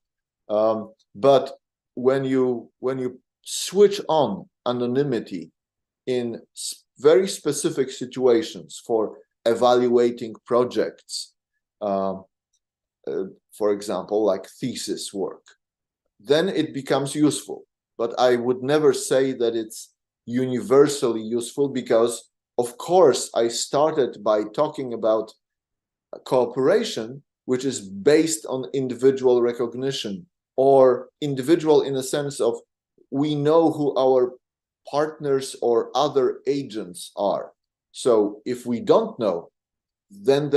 But when you switch on anonymity in very specific situations for evaluating projects, for example, like thesis work, then it becomes useful. But I would never say that it's universally useful, because, of course, I started by talking about cooperation, which is based on individual recognition, or individual in a sense of we know who our partners or other agents are. So if we don't know, then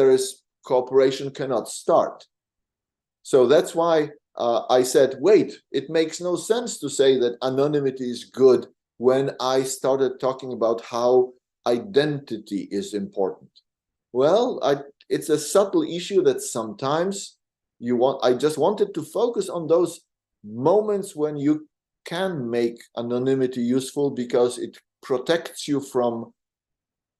cooperation cannot start. So that's why I said, wait, it makes no sense to say that anonymity is good when I started talking about how identity is important. Well, it's a subtle issue that sometimes I just wanted to focus on those moments when you can make anonymity useful, because it protects you from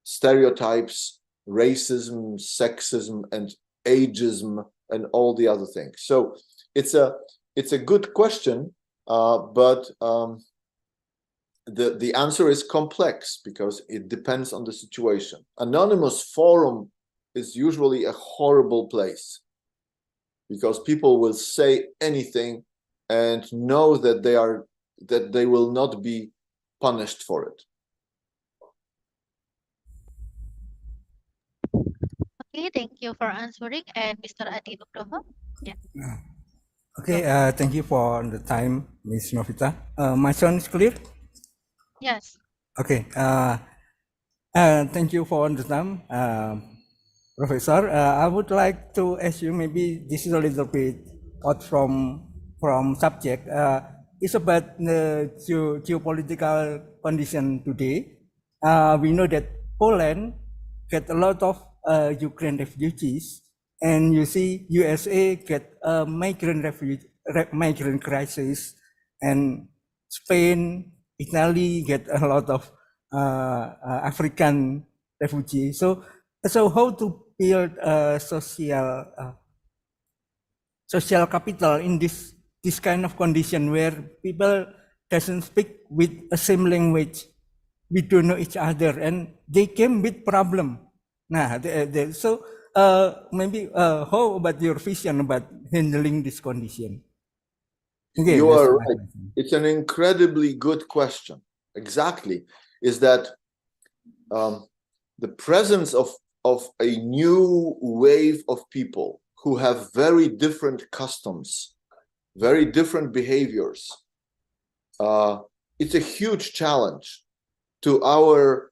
stereotypes, racism, sexism, and ageism, and all the other things. So it's a good question, but the answer is complex because it depends on the situation. Anonymous forum is usually a horrible place, because people will say anything and know that they will not be punished for it. Okay, thank you for answering. And Mr. Adi Nugroho? Yeah. Okay, thank you for the time, Ms. Novita. My sound is clear? Yes. Okay, thank you for the time, Professor. I would like to ask you, maybe this is a little bit out from subject. It's about the geopolitical condition today. We know that Poland get a lot of Ukraine refugees, and you see USA get a migrant crisis, and Spain, Italy get a lot of African refugees. So how to build a social capital in this kind of condition where people doesn't speak with the same language, we don't know each other, and they came with problem. Nah, so maybe how about your vision about handling this condition? Okay, you are right. It's an incredibly good question. Exactly, is that the presence of a new wave of people who have very different customs, very different behaviors. It's a huge challenge to our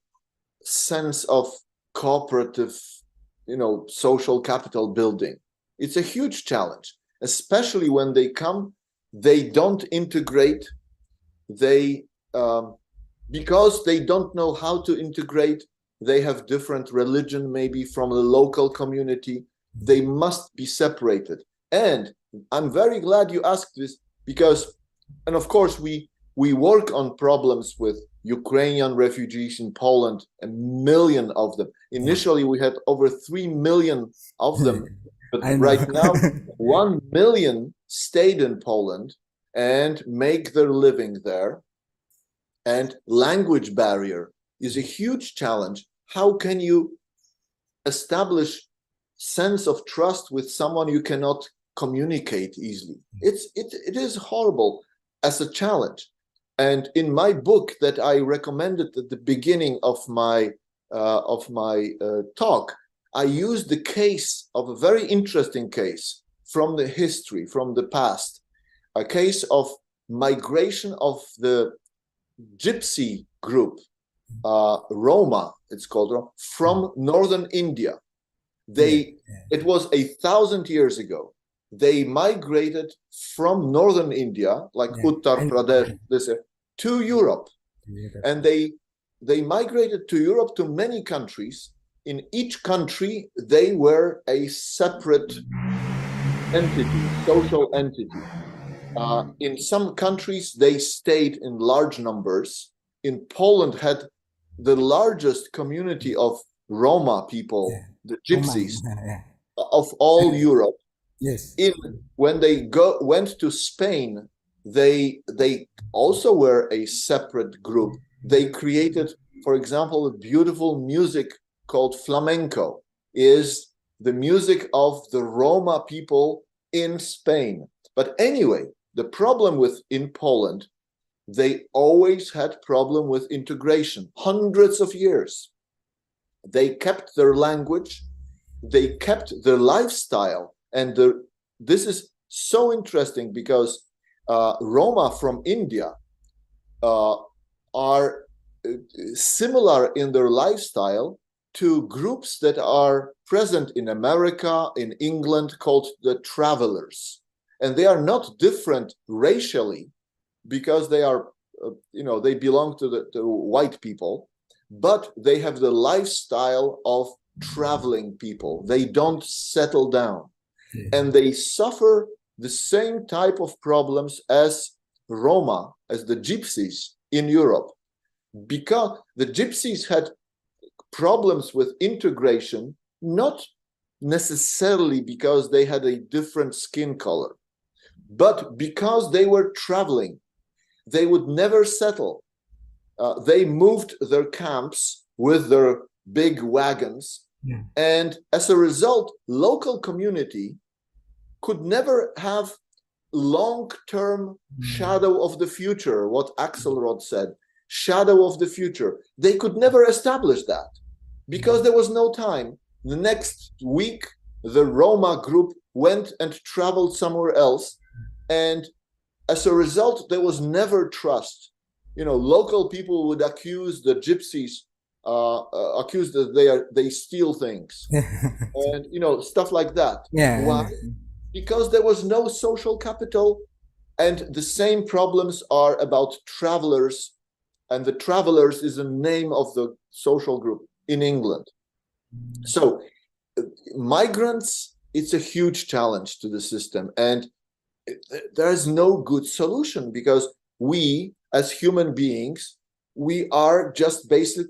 sense of cooperative, social capital building. It's a huge challenge, especially when they come, they don't integrate, because they don't know how to integrate, they have different religion, maybe from the local community, they must be separated. And I'm very glad you asked this, because, and of course, we We work on problems with Ukrainian refugees in Poland, 1 million of them. Initially, we had over 3 million of them, but right now, 1 million stayed in Poland and make their living there. And language barrier is a huge challenge. How can you establish sense of trust with someone you cannot communicate easily? It is horrible as a challenge. And in my book that I recommended at the beginning of my talk, I used the case of a very interesting case from the history, from the past, a case of migration of the gypsy group, Roma, it's called, from northern India. It was 1,000 years ago. They migrated from northern India, like Uttar Pradesh, to Europe. And they migrated to Europe to many countries. In each country, they were a separate entity, social entity. In some countries, they stayed in large numbers. In Poland, had the largest community of Roma people, the gypsies, of all Europe. Yes. When they went to Spain, they also were a separate group. They created, for example, a beautiful music called flamenco, is the music of the Roma people in Spain. But anyway, the problem in Poland, they always had problem with integration, hundreds of years. They kept their language, they kept their lifestyle, and this is so interesting because Roma from India are similar in their lifestyle to groups that are present in America, in England, called the travelers. And they are not different racially because they are, they belong to the white people, but they have the lifestyle of traveling people. They don't settle down. And they suffer the same type of problems as Roma, as the gypsies in Europe. Because the gypsies had problems with integration, not necessarily because they had a different skin color, but because they were traveling. They would never settle. They moved their camps with their big wagons. And as a result, local community could never have long-term shadow of the future, what Axelrod said, shadow of the future. They could never establish that because there was no time. The next week, the Roma group went and traveled somewhere else. And as a result, there was never trust. Local people would accuse the gypsies, accuse that they steal things, and stuff like that. Why? Because there was no social capital, and the same problems are about travelers, and the travelers is the name of the social group in England. So migrants, it's a huge challenge to the system, and there is no good solution because we, as human beings, we are just basic.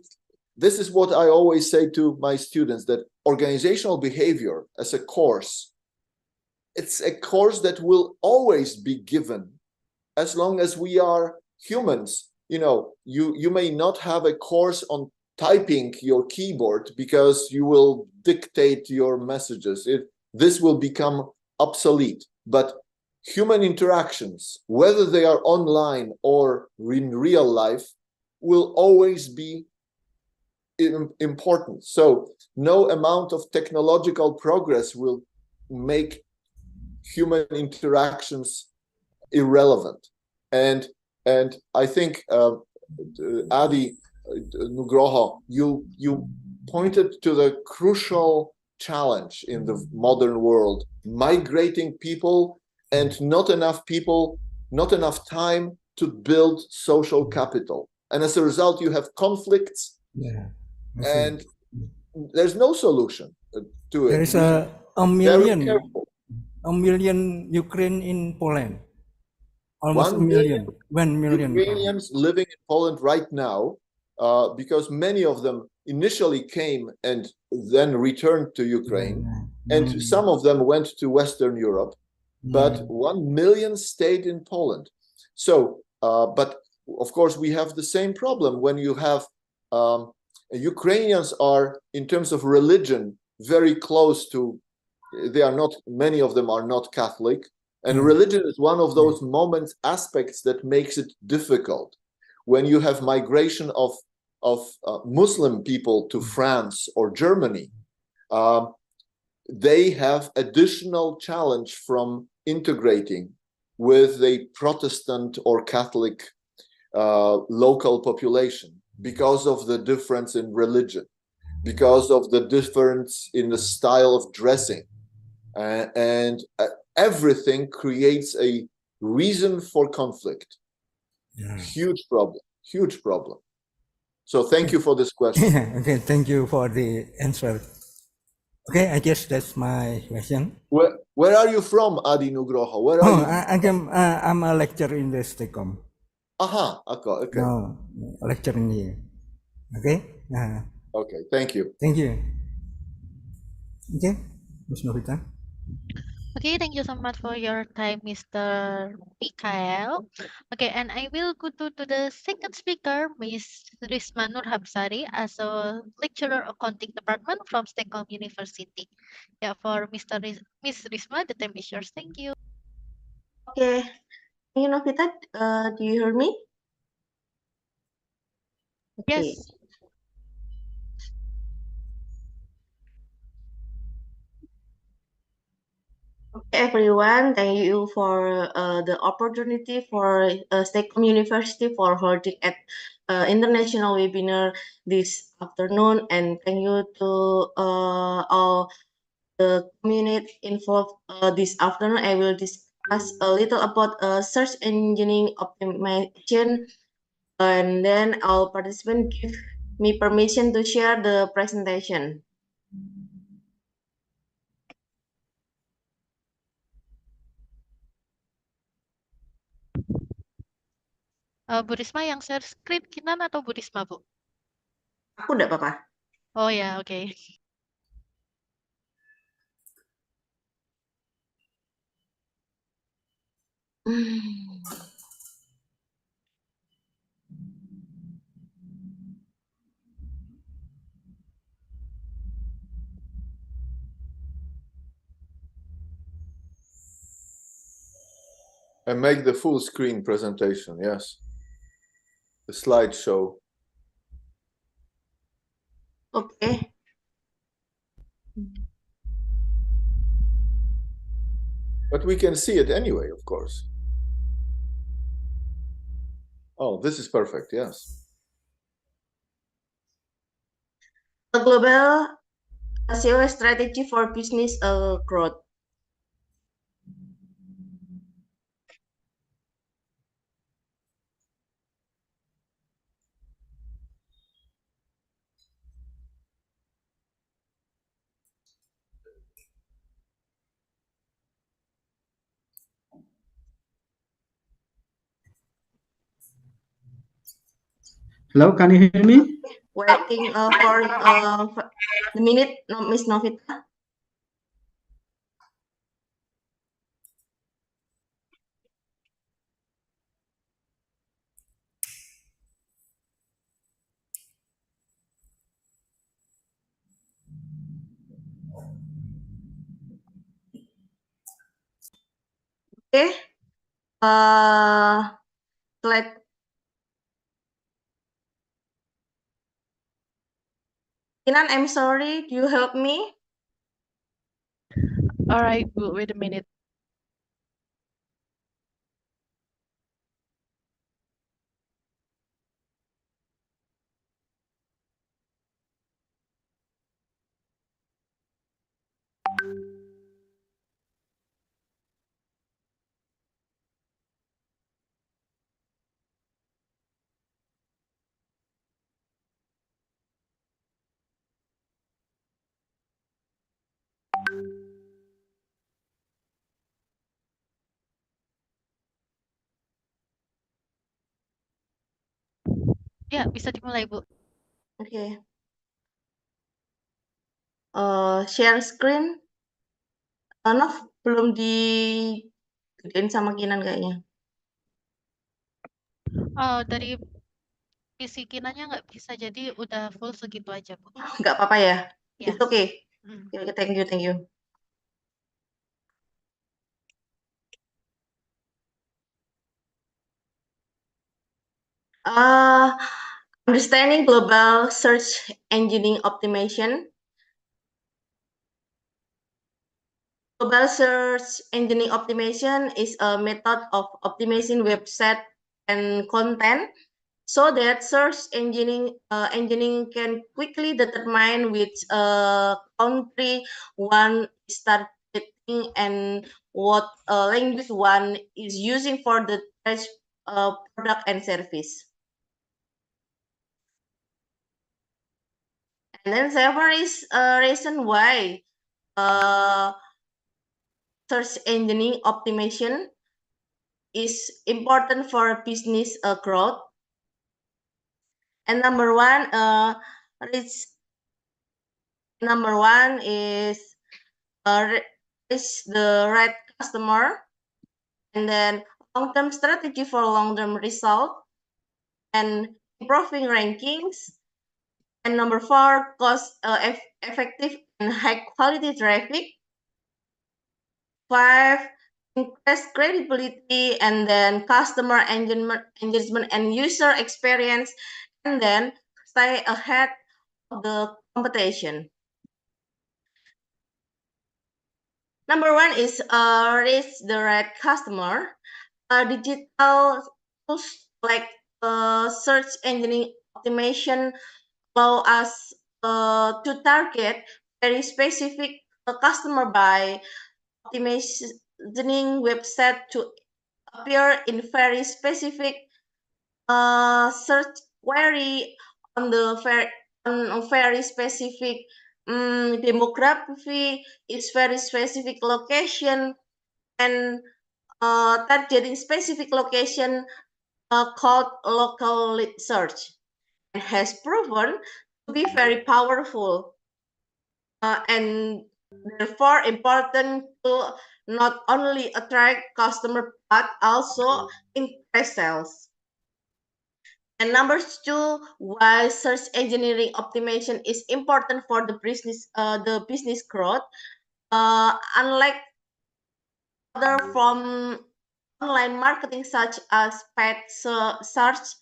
This is what I always say to my students, that organizational behavior as a course, it's a course that will always be given as long as we are humans. You may not have a course on typing your keyboard because you will dictate your messages. This will become obsolete. But human interactions, whether they are online or in real life, will always be important. So no amount of technological progress will make human interactions irrelevant. And I think Adi Nugroho, you pointed to the crucial challenge in the modern world: migrating people, and not enough people, not enough time to build social capital. And as a result, you have conflicts, and there's no solution to it. There is a million Ukraine in Poland. Almost 1 million 1 million. Ukrainians living in Poland right now, because many of them initially came and then returned to Ukraine, and some of them went to Western Europe, but 1 million stayed in Poland. So, but of course, we have the same problem when you have Ukrainians are, in terms of religion, very close to, they are not, many of them are not Catholic. And religion is one of those moments, aspects that makes it difficult. When you have migration of Muslim people to France or Germany, they have additional challenge from integrating with a Protestant or Catholic local population because of the difference in religion, because of the difference in the style of dressing, and everything creates a reason for conflict. Huge problem. So thank you for this question. Okay, thank you for the answer. Okay, I guess that's my question. Where are you from, Adi Nugroho? Where are you? I'm a lecturer in the STEKOM. Okay. No, lecturing here. Okay. Okay, thank you. Thank you. Okay, Ms. Novita. Okay, thank you so much for your time, Mr. Mikael. Okay, and I will go to the second speaker, Miss Risma Nurhapsari, as a lecturer accounting department from STEKOM University. Yeah, for Miss Risma, the time is yours. Thank you. Okay, thank you, Novita. Do you hear me? Okay. Yes. Okay, everyone, thank you for the opportunity for STEKOM University for holding at international webinar this afternoon, and thank you to all the community involved this afternoon. I will discuss a little about search engine optimization, and then all participants give me permission to share the presentation. Bu Risma yang share screen Kinan atau Bu Risma, Bu? Aku enggak apa-apa. Oh ya, oke. And make the full screen presentation, yes. The slideshow. Okay. But we can see it anyway, of course. Oh, this is perfect, yes. A global SEO strategy for business growth. Hello, can you hear me? Waiting for the minute, Miss Novita. Okay. Slide. Kinan, I'm sorry. Do you help me? All right, Bu, wait a minute. Ya, bisa dimulai, Bu. Oke. Share screen. Nov belum digedein sama Kinan kayaknya. Dari PC Kinanya nggak bisa, jadi udah full segitu aja, Bu. Nggak apa-apa ya? Ya. It's okay. Hmm. Okay, thank you, thank you. Understanding global search engine optimization. Global search engine optimization is a method of optimizing website and content so that search engine can quickly determine which country one is targeting and what language one is using for the product and service. And then there is a reason why search engine optimization is important for business growth. And number one is reach the right customer, and then long-term strategy for long-term result, and improving rankings. And number four, cost effective and high quality traffic. 5, increase credibility, and then customer engagement and user experience, and then stay ahead of the competition. Number one is reach the right customer. Digital tools like search engine optimization allow us to target very specific customer by optimizing website to appear in very specific search query on the very specific demography, is very specific location, and targeting specific location called local search, and has proven to be very powerful and therefore important to not only attract customer but also increase sales. And number two, why search engineering optimization is important for the business growth. Unlike other from online marketing such as paid search,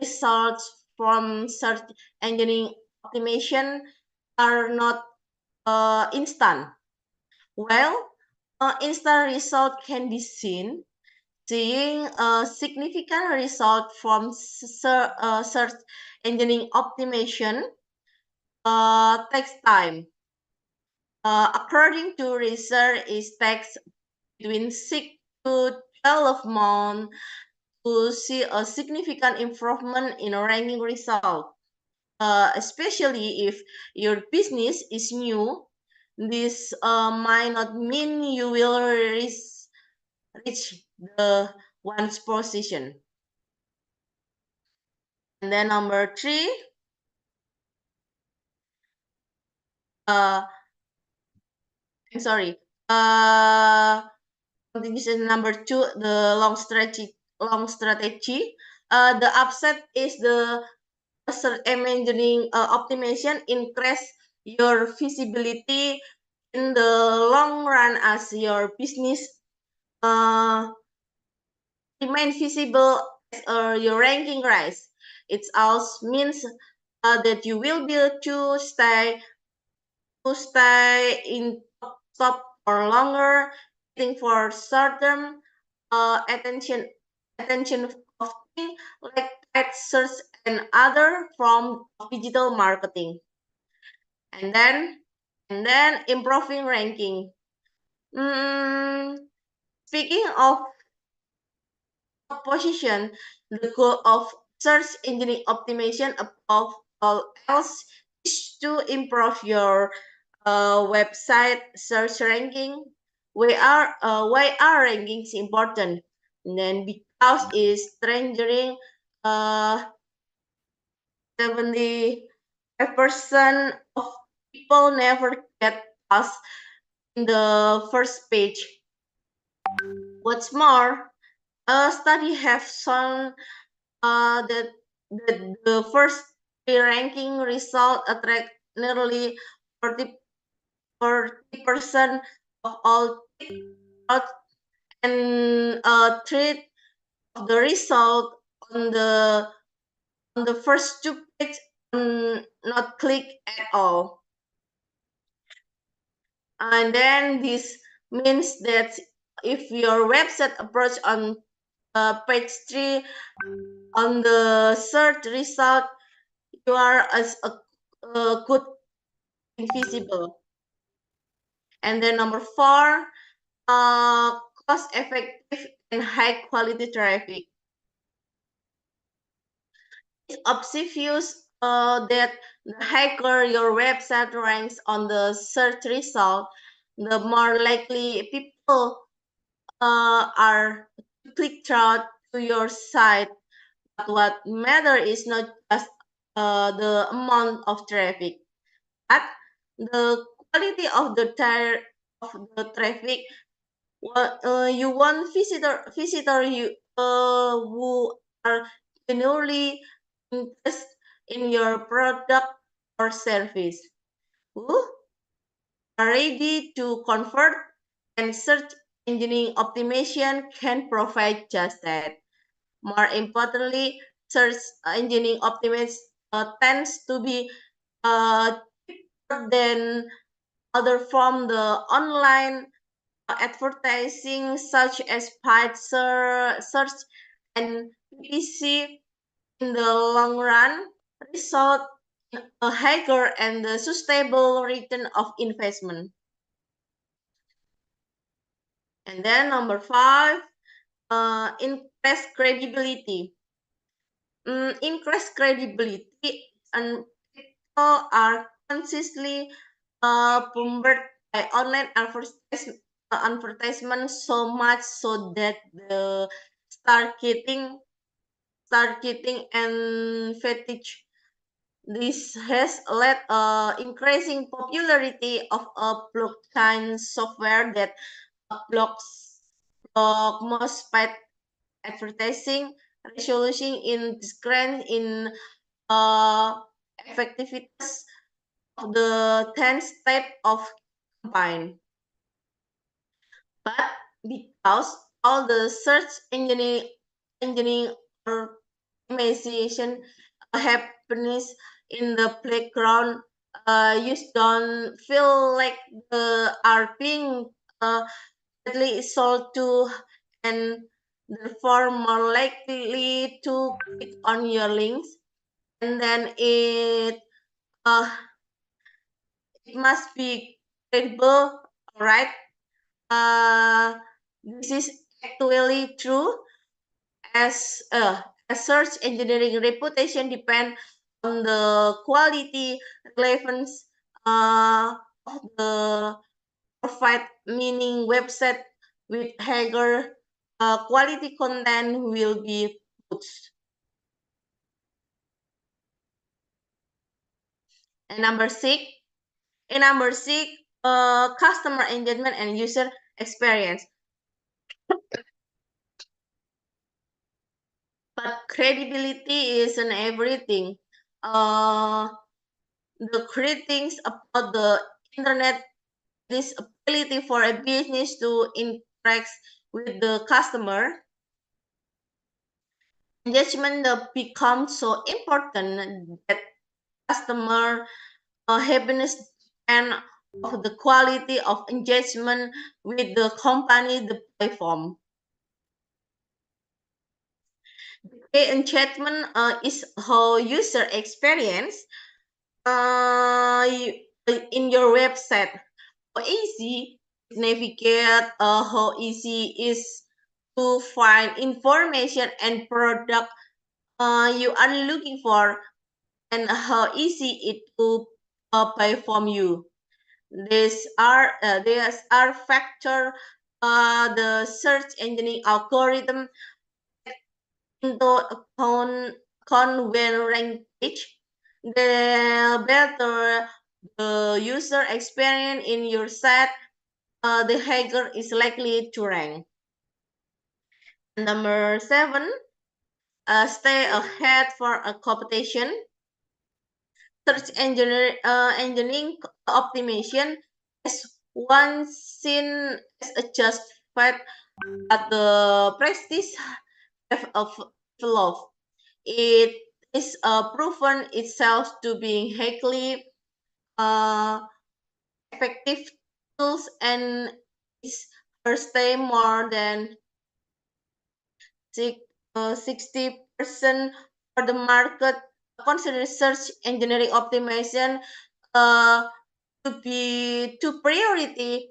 results from search engine optimization are not instant. Well, instant result can be seen. Seeing a significant result from search engine optimization takes time. According to research, it takes between 6 to 12 months to see a significant improvement in a ranking result. Especially if your business is new, this might not mean you will reach the one's position. And then number three, I'm sorry. Continuation number two, the long strategy. The upside is the search engine optimization increase your visibility in the long run as your business remain visible as your ranking rise. It also means that you will be able to stay in top for longer, waiting for short-term attention of things like paid search and other form of digital marketing. And then improving ranking. Speaking of position, the goal of search engine optimization above all else is to improve your website search ranking. Why are rankings important? And then because it's strengthening 75% of people never get past in the first page. What's more, a study has shown that the first ranking result attract nearly 40% of all out and treat of the result on the first two pages not click at all. And then this means that if your website approach on page 3 on the search result, you are as a good invisible. And then number 4, cost effective and high quality traffic. It's obvious that the higher your website ranks on the search result, the more likely people are to click through to your site. But what matters is not just the amount of traffic, but the quality of the traffic. You want visitor who are genuinely interested in your product or service, who are ready to convert, and search engine optimization can provide just that. More importantly, search engine optimization tends to be cheaper than other from the online advertising such as paid search and PPC. In the long run result in a higher and sustainable return of investment. And then number 5, increase credibility. Increase credibility and people are consistently bombarded by online advertisement so much so that the start getting and fatigue. This has led increasing popularity of a blockchain software that blocks most paid advertising, resolution in discretion in effectiveness of the 10th step of campaign. But because all the search engineering optimization happens in the playground, you don't feel like the are being badly sold to and therefore more likely to click on your links, and then it must be credible, right? This is actually true as search engineering reputation depend on the quality relevance of the provide, meaning website with higher quality content will be pushed. And number 6, customer engagement and user experience. But credibility isn't everything. The great things about the internet is ability for a business to interact with the customer. Engagement becomes so important that customer happiness and of the quality of engagement with the company, the platform. The engagement is how user experience in your website. How easy to navigate, how easy is to find information and product you are looking for, and how easy it to buy from you. These are factor the search engine algorithm into account when ranked page. the better the user experience in your site, the higher is likely to rank. Number 7, stay ahead for a competition. Search engineering optimization is once seen as a just fact, but the practice have a flaw. It is proven itself to be highly effective tools and is stay more than 60% for the market consider search engineering optimization to be to priority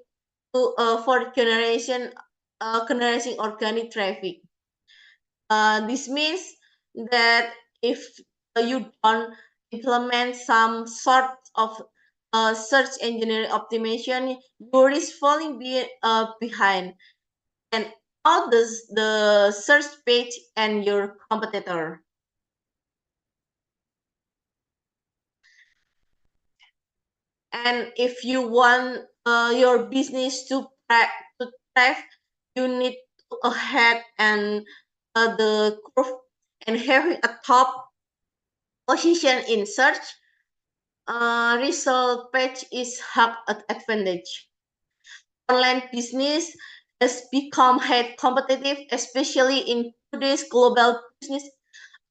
to for generation generating organic traffic. This means that if you don't implement some sort of search engineering optimization, you risk falling behind and out the search page and your competitor. And if you want your business to thrive, you need to ahead and the curve and having a top position in search result page is hard advantage. Online business has become highly competitive, especially in today's global business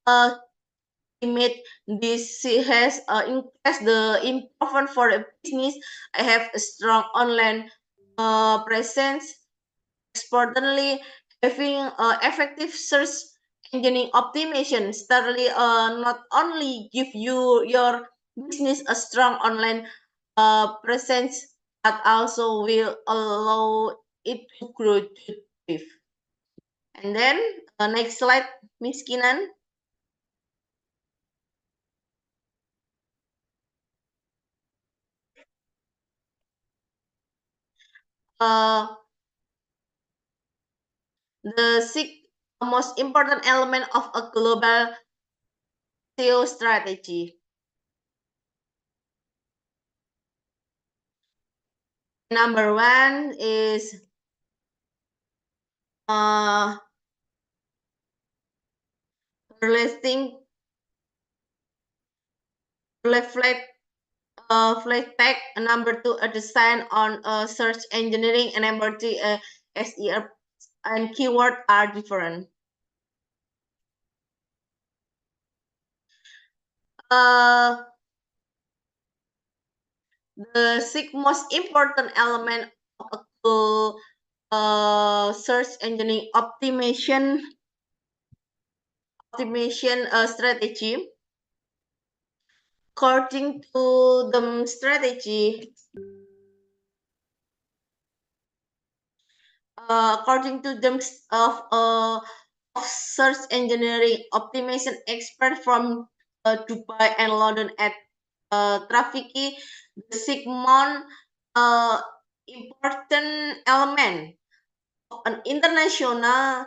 climate. This has increased the improvement for a business. I have a strong online presence. Importantly, having effective search engine optimization certainly not only give you your business a strong online presence, but also will allow it to grow to thrive. And then next slide, Miss Kinan. Uh, the sixth most important element of a global SEO strategy. Number 1 is listing flat tag. Number 2, a design on search engineering, and number 3, SEO and keyword are different. The sixth most important element of a search engine optimization strategy. According to the strategy, according to them of search engineering optimization expert from Dubai and London at Traffici, the Sigmund important element of an international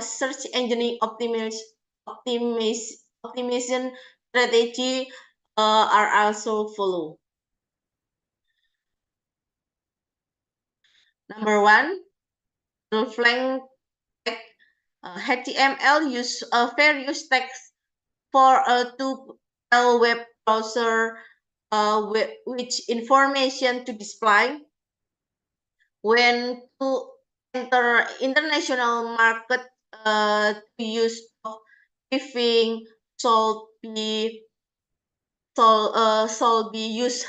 search engine optimization strategy are also follow. Number 1, flank tag. HTML use fair use text for to tell web browser which information to display when to enter international market. To use of briefing shall be used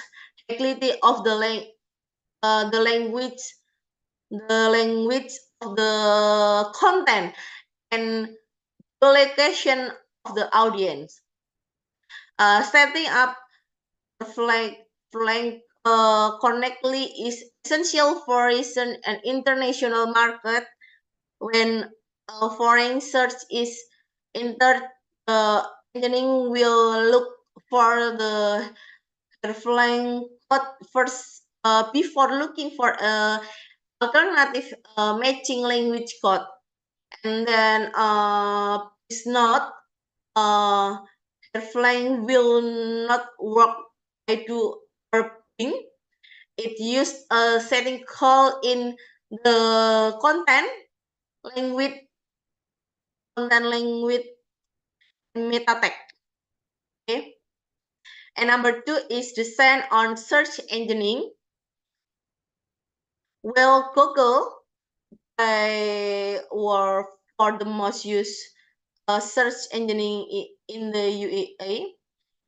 ability of the language of the content and location of the audience. Setting up flank correctly is essential for recent and international market. When foreign search is entered, engineering will look for the flank code first before looking for alternative matching language code. And then please note, flying will not work by to ping. It used a setting called in the language content language meta tag. Okay. And number 2 is design on search engineering. Well, Google were for the most used search engineering in the UAE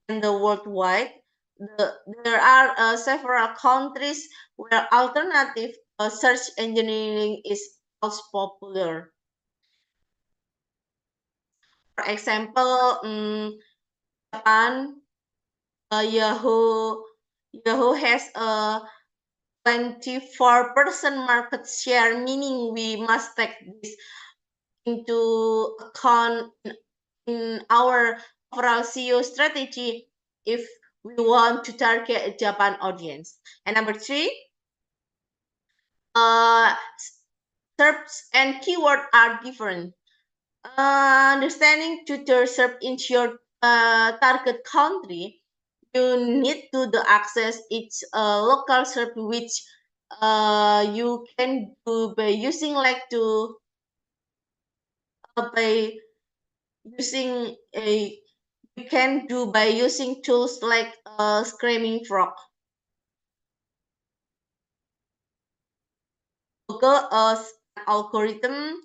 and the worldwide. There are several countries where alternative search engineering is most popular. For example, Japan, Yahoo has a 24% market share, meaning we must take this into account in our overall SEO strategy if we want to target a Japan audience. And number 3, search and keyword are different. Understanding to search in your target country, you need to access its local search, which you can do by using tools like Screaming Frog. Google algorithm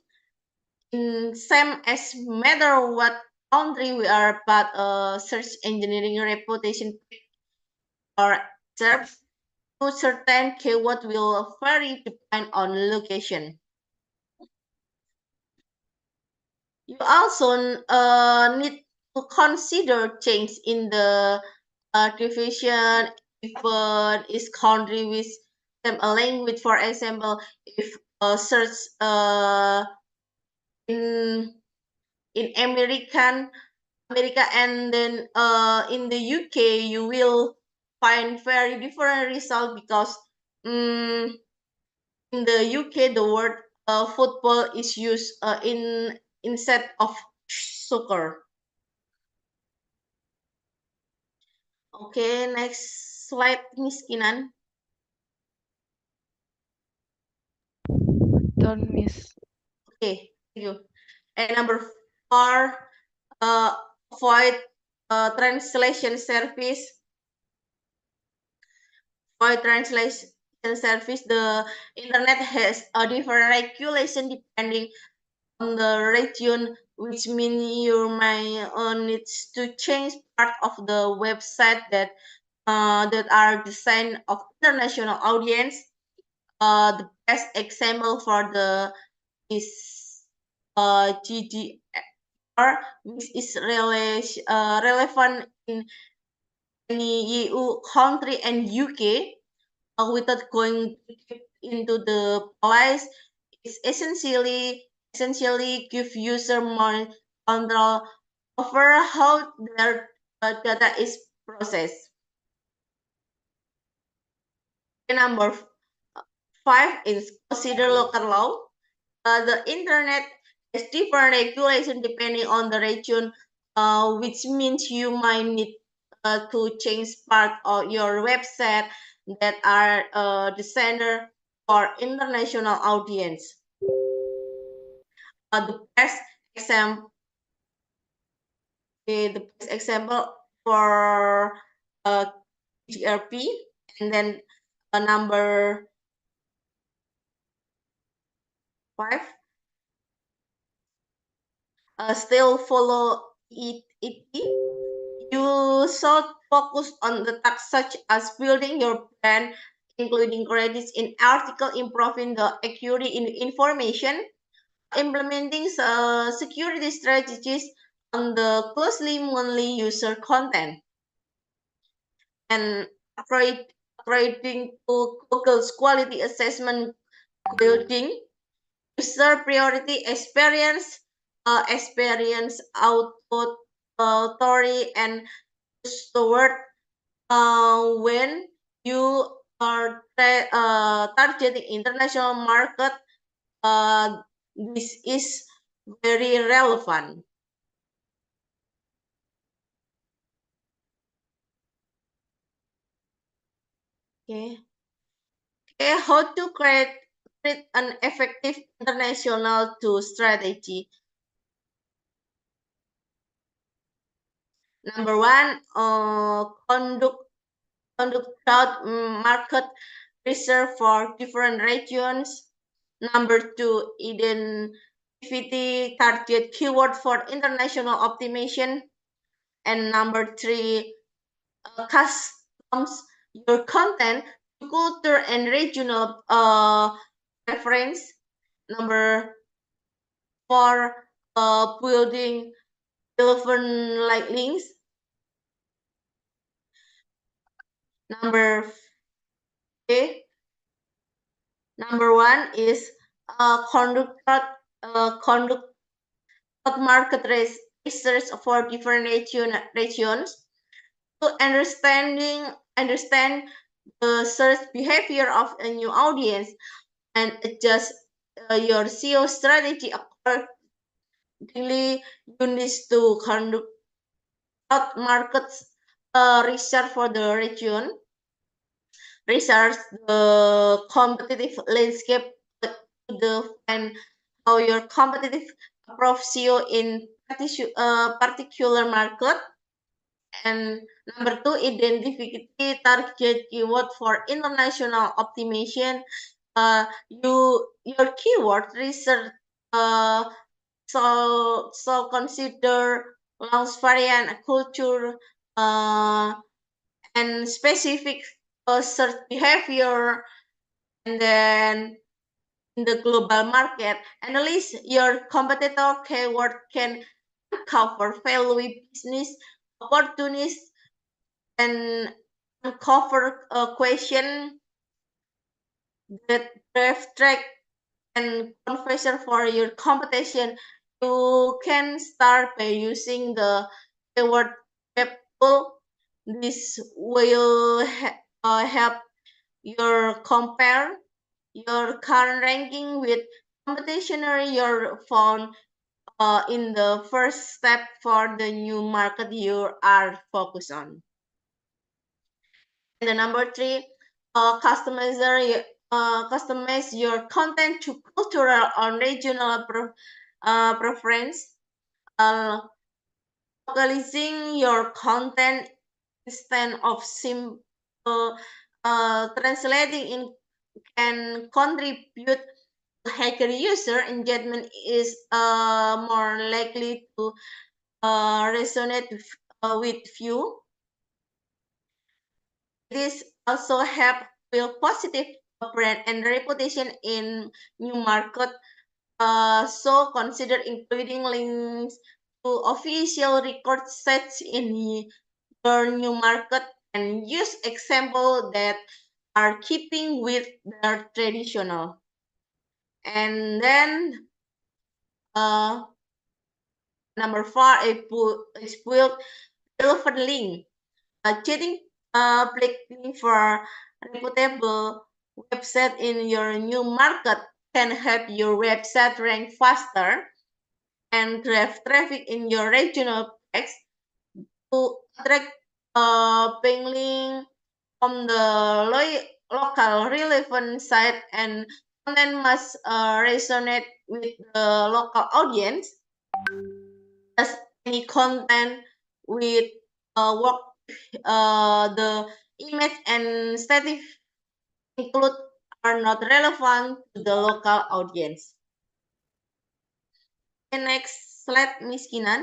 in same as matter what country we are, but search engineering reputation or search to certain keyword will vary depending on location. You also need to consider change in the division if is country with a language. For example, if search in America and then in the UK, you will find very different result because in the UK the word football is used instead of soccer. Okay, next slide, Miss Kinan. Don't miss. Okay, thank you. And number 4, avoid translation service. For translation service, the internet has a different regulation depending on the region, which means you may need to change part of the website that are designed of international audience. The best example for is GDPR, which is relevant in any EU country and UK. Without going into the policy, it's essentially give user more control over how their data is processed. Number 5 is consider local law. The internet has different regulation depending on the region, which means you might need to change part of your website that are designed for international audience. The best example for GRP, and then number 5 still follow it. You should focus on the tasks such as building your brand, including credits in article, improving the accuracy in information, implementing security strategies on the closely monthly user content, and upgrading to Google's quality assessment, building user priority experience, output, story, and toward when you are targeting international market, this is very relevant. Okay. Okay, how to create an effective international tool strategy. Number one, conduct crowd market research for different regions. Number two, identify target keyword for international optimization. And number three, customs your content to culture and regional preference. Number four, building relevant like links. Number one is conduct market research for different regions to understand the search behavior of a new audience and adjust your SEO strategy accordingly. You need to conduct market research for the region, research the competitive landscape to find how your competitive approach SEO in particular market. And number two, identify target keyword for international optimization. Your keyword research so consider launch variant culture and specific search behavior, and then in the global market, analyze your competitor keyword can uncover value business opportunities and uncover a question that drive track and conversion for your competition. You can start by using the keyword web tool. This will help you compare your current ranking with competition you found in the first step for the new market you are focused on. And the number three, customize your content to cultural or regional preference. Localizing your content instead of simple translating in can contribute to higher user engagement, is more likely to resonate with you. This also help build positive brand and reputation in new market. So consider including links to official record sites in your new market and use examples that are keeping with their traditional. And then number four is build relevant link. Getting public link for reputable website in your new market can help your website rank faster and drive traffic in your regional text to attract ping link from the local relevant site, and content must resonate with the local audience. As any content with work the image and static include are not relevant to the local audience. Okay, next slide, Miss Kinan.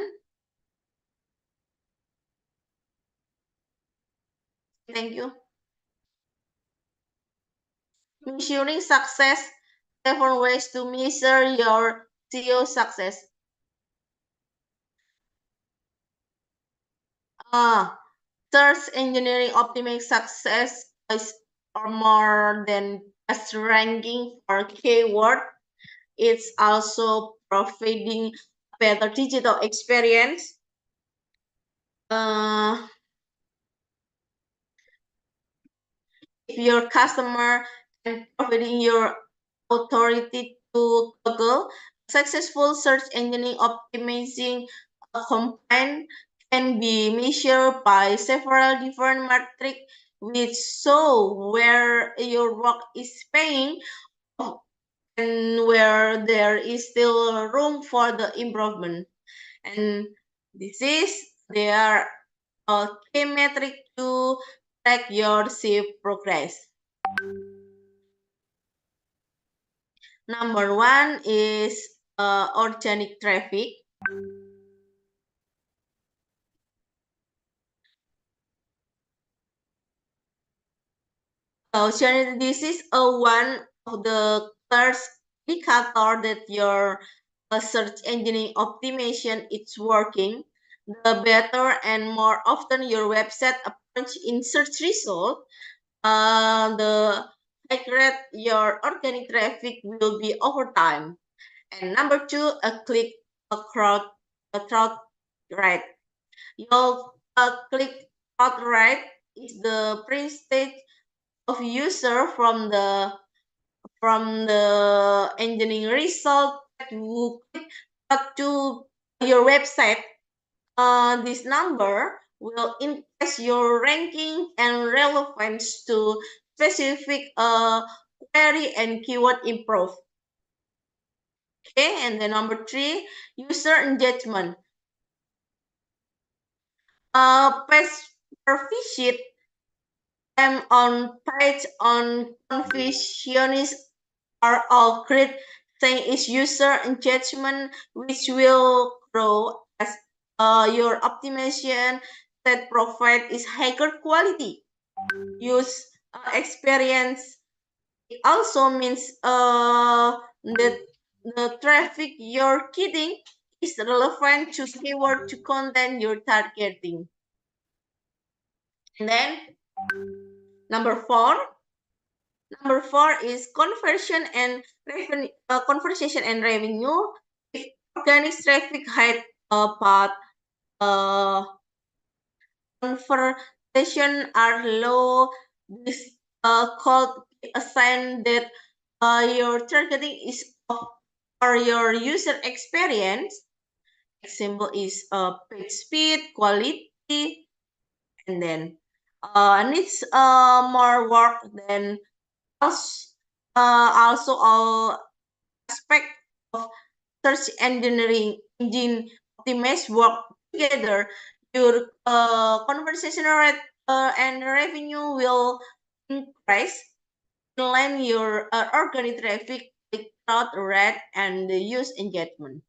Thank you. Measuring success, 7 ways to measure your SEO success. Search engineering optimizing success is or more than just ranking for keyword. It's also providing better digital experience. If your customer and providing your authority to Google, successful search engine optimizing campaign can be measured by several different metrics, which show where your work is paying and where there is still room for the improvement. And they are a key metric to track your shift progress. Number one is organic traffic. This is one of the first indicator that your search engine optimization is working. The better and more often your website appears in search result, the higher your organic traffic will be over time. And number two, a crowd rate. Your click crowd rate is the percentage of user from the engineering result that will click to your website. This number will increase your ranking and relevance to specific query and keyword improve. Okay, and then number three, user engagement. Page per visit on page on confusionist are all great thing is user engagement, which will grow as your optimization that provide is higher quality use experience. It also means that the traffic you're getting is relevant to keyword to content you're targeting. And then number four is conversion and revenue. Conversation and revenue. If organic traffic high, but conversation are low, this called a sign that your targeting is or your user experience. Example is page speed, quality, and then needs more work than also all aspect of search engine optimize work together. Your conversation rate and revenue will increase in line your organic traffic, crowd rate, and the use engagement.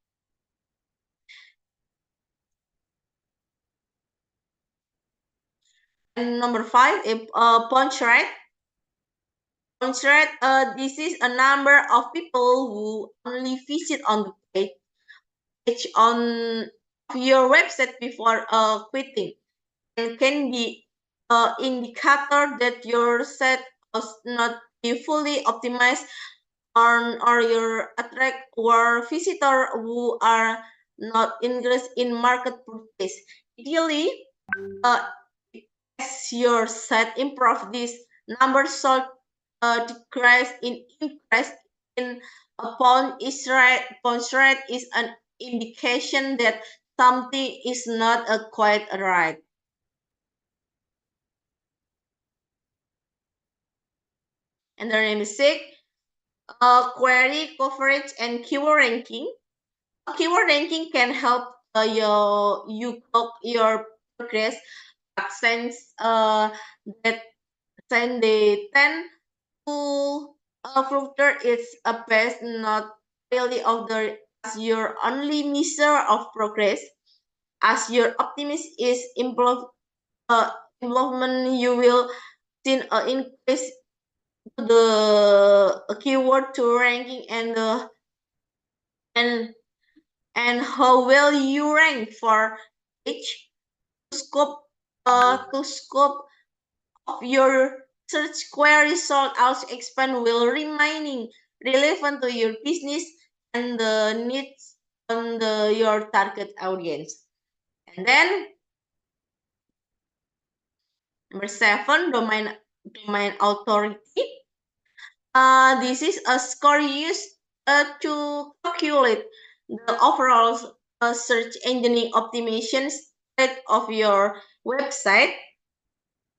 And number five, bounce rate. Bounce rate, this is a number of people who only visit on the page on your website before quitting, and can be indicator that your site was not be fully optimized or your attract or visitor who are not interested in market purchase. Ideally, as your site improve, this number should decrease in increase in bounce rate is an indication that something is not quite right. And the name is six, query coverage and keyword ranking. Keyword ranking can help you cook your progress, but since that then they tend to filter its a best not really of the as your only measure of progress. As your optimist is improvement, you will see an increase to the keyword to ranking and and how well you rank for each scope of your search query result also expand will remaining relevant to your business and the needs on your target audience. And then number seven, domain authority. This is a score used to calculate the overall search engine optimization state of your website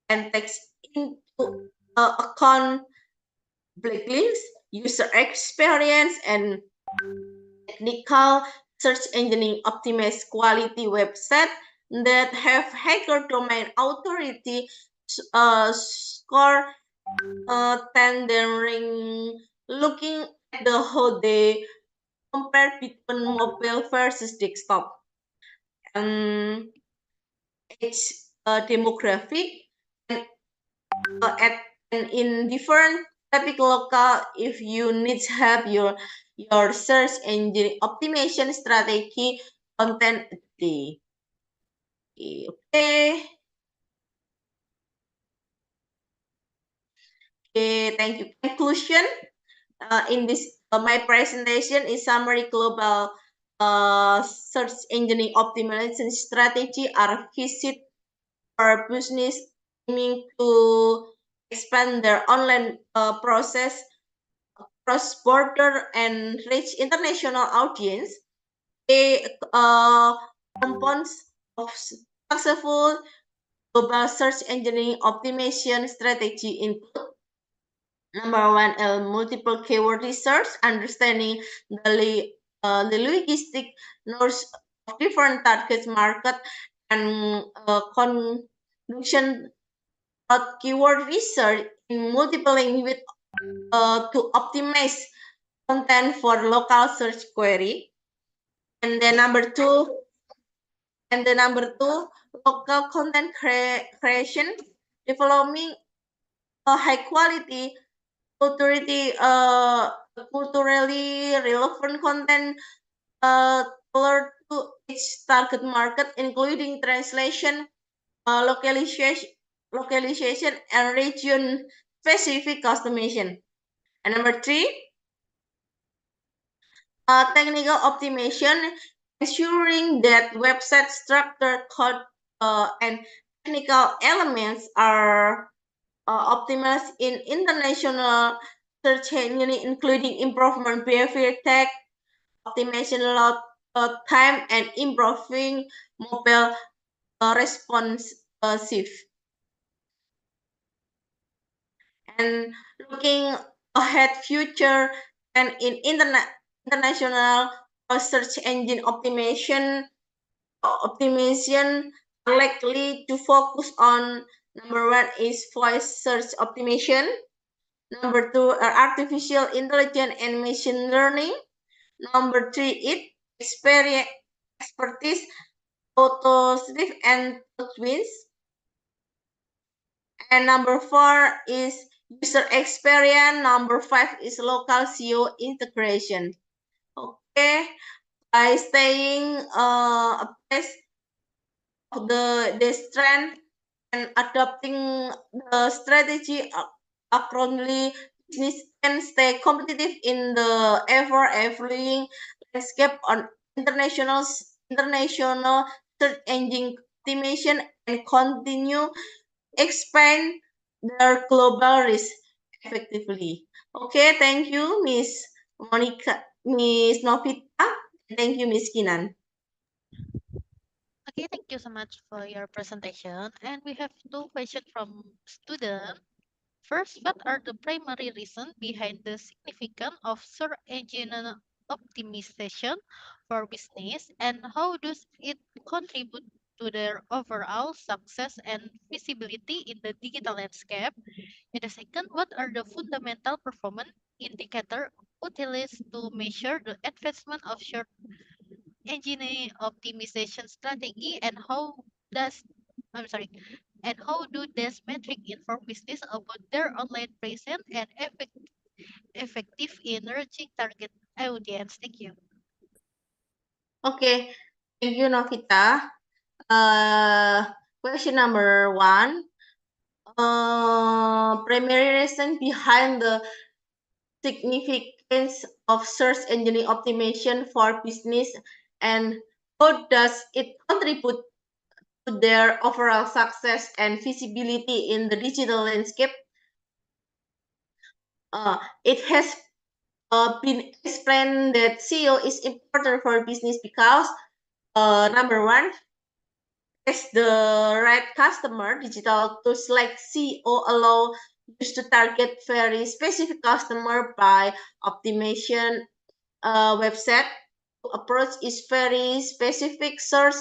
and takes into account backlinks, user experience, and technical search engine optimized quality website that have hacker domain authority score tendering looking at the how they compare between mobile versus desktop and its demographic and and in different traffic local if you need help your search engine optimization strategy content the okay. Okay, thank you. Conclusion in this my presentation is summary global search engine optimization strategy are visit for business aiming to expand their online process cross-border and reach international audience. A components of successful global search engine optimization strategy include number one, multiple keyword research, understanding the logistic nodes of different target market, and conduction of keyword research in multiple language to optimize content for local search query. And then number two, local content creation, developing a high quality culturally relevant content tailored to each target market, including translation, localization, and region-specific customization. And number three, technical optimization, ensuring that website structure, code, and technical elements are optimized in international search engine, including improvement behavior tag, optimization load time, and improving mobile responsive. And looking ahead future and in international search engine optimization are likely to focus on number one is voice search optimization. Number two are artificial intelligence and machine learning. Number three is experience, expertise, auto-swift and twins. And number four is user experience. Number five is local SEO integration. Okay, by staying abreast of the trend and adopting the strategy accordingly, business can stay competitive in the ever-evolving landscape on international search engine optimization and continue expand their global reach effectively. Okay, thank you, Miss Monica, Miss Novita. Thank you, Miss Kinan. Okay, thank you so much for your presentation. And we have two questions from student. First, what are the primary reasons behind the significance of search engine optimization for business, and how does it contribute to their overall success and visibility in the digital landscape? And the second, what are the fundamental performance indicators utilized to measure the advancement of search engine optimization strategy, and does I'm sorry, and how do these metrics inform business about their online presence and effective in reaching target audience? Thank you. Okay, thank you, Novita. Question number one. Primary reason behind the significance of search engine optimization for business and how does it contribute to their overall success and visibility in the digital landscape? It has been explained that SEO is important for business because number one, as the right customer, digital tools like CEO allow us to target very specific customer by optimization website approach is very specific search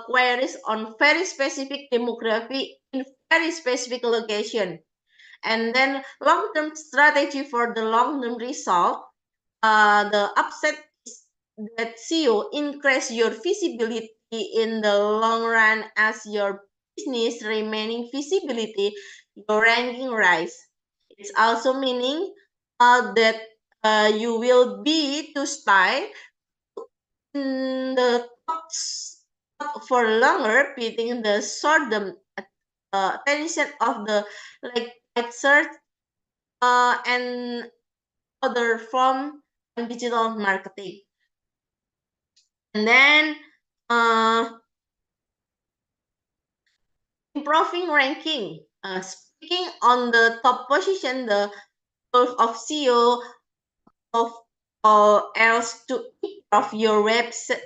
queries on very specific demography in very specific location. And then long-term strategy for the long-term result, the upside is that SEO increase your visibility in the long run as your business remaining visibility, your ranking rise. It's also meaning that you will be to stay in the top for longer, beating the short-term attention of the like search and other form and digital marketing. And then improving ranking. Speaking on the top position, the goal of SEO of all else to improve your website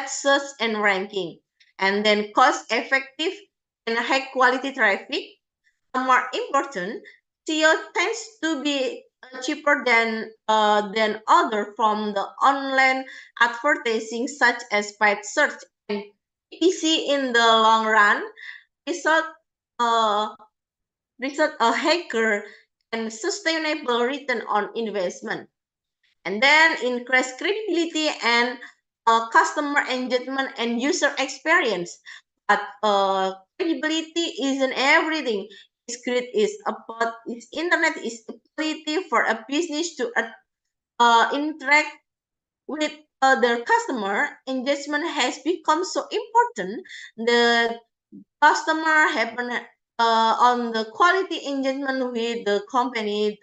search and ranking. And then cost effective and high quality traffic. More important, SEO tends to be cheaper than other from the online advertising such as paid search and PPC in the long run result uh, result a hacker and sustainable return on investment. And then increase credibility and customer engagement and user experience. But credibility isn't everything. It's great is about its internet is ability for a business to interact with their customer. Engagement has become so important. The customer happen on the quality engagement with the company,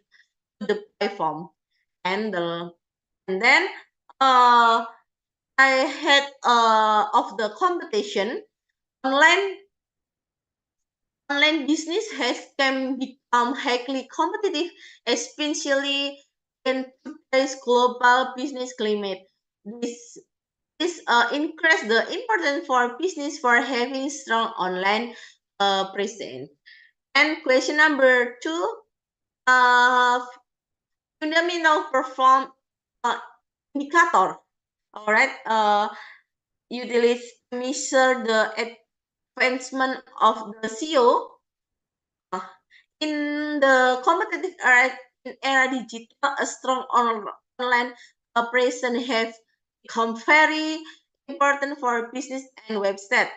the platform, and the and then I had of the competition online online business has can become highly competitive, especially in today's global business climate. This increase the importance for business for having strong online presence. And question number two, uh, fundamental perform indicator. All right. Utilities measure the advancement of the SEO in the competitive era digital. A strong online operation have become very important for business and website.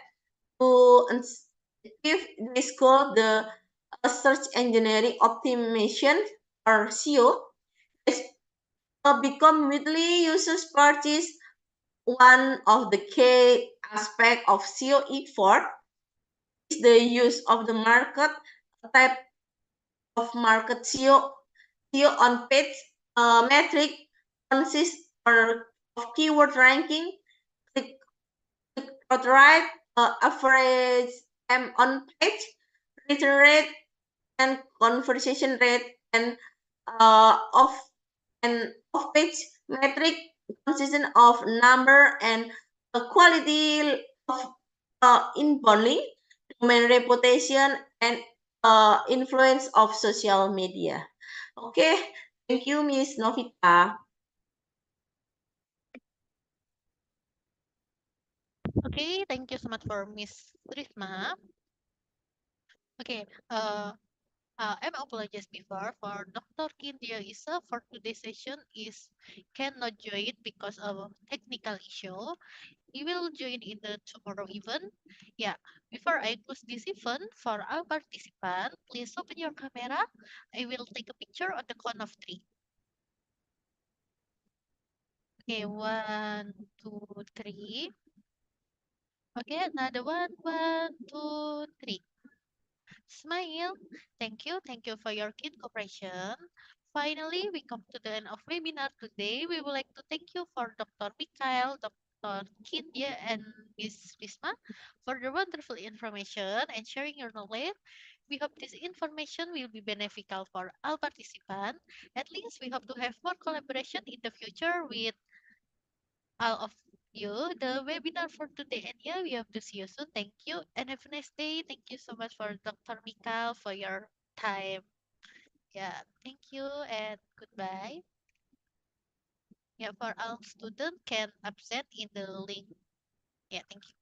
To achieve this goal, the search engineering optimization or SEO has become widely used practice. One of the key aspects of SEO effort is the use of the market type of market SEO on page metric consists of keyword ranking, click rate, average time on page, return rate, and conversion rate, and of page metric consisting of number and quality of inbound link, domain reputation, and influence of social media. Okay, thank you, Miss Novita. Okay, thank you so much for Miss Risma. Okay, I'm apologize before for Dr. Kindye Isse for today's session is cannot join because of technical issue. He will join in the tomorrow event. Yeah, before I close this event for our participant, please open your camera. I will take a picture on the count of three. Okay, 1, 2, 3. Okay, another one, 2, 3. Smile. Thank you for your keen cooperation. Finally, we come to the end of webinar today. We would like to thank you for Dr. Mikhail, Dr. Kindye, and Ms. Risma for the wonderful information and sharing your knowledge. We hope this information will be beneficial for all participants. At least we hope to have more collaboration in the future with all of you the webinar for today. And yeah, we have to see you soon. Thank you and have a nice day. Thank you so much for Dr. Mika for your time. Yeah, thank you and goodbye. Yeah, for all students can absent in the link. Yeah, thank you.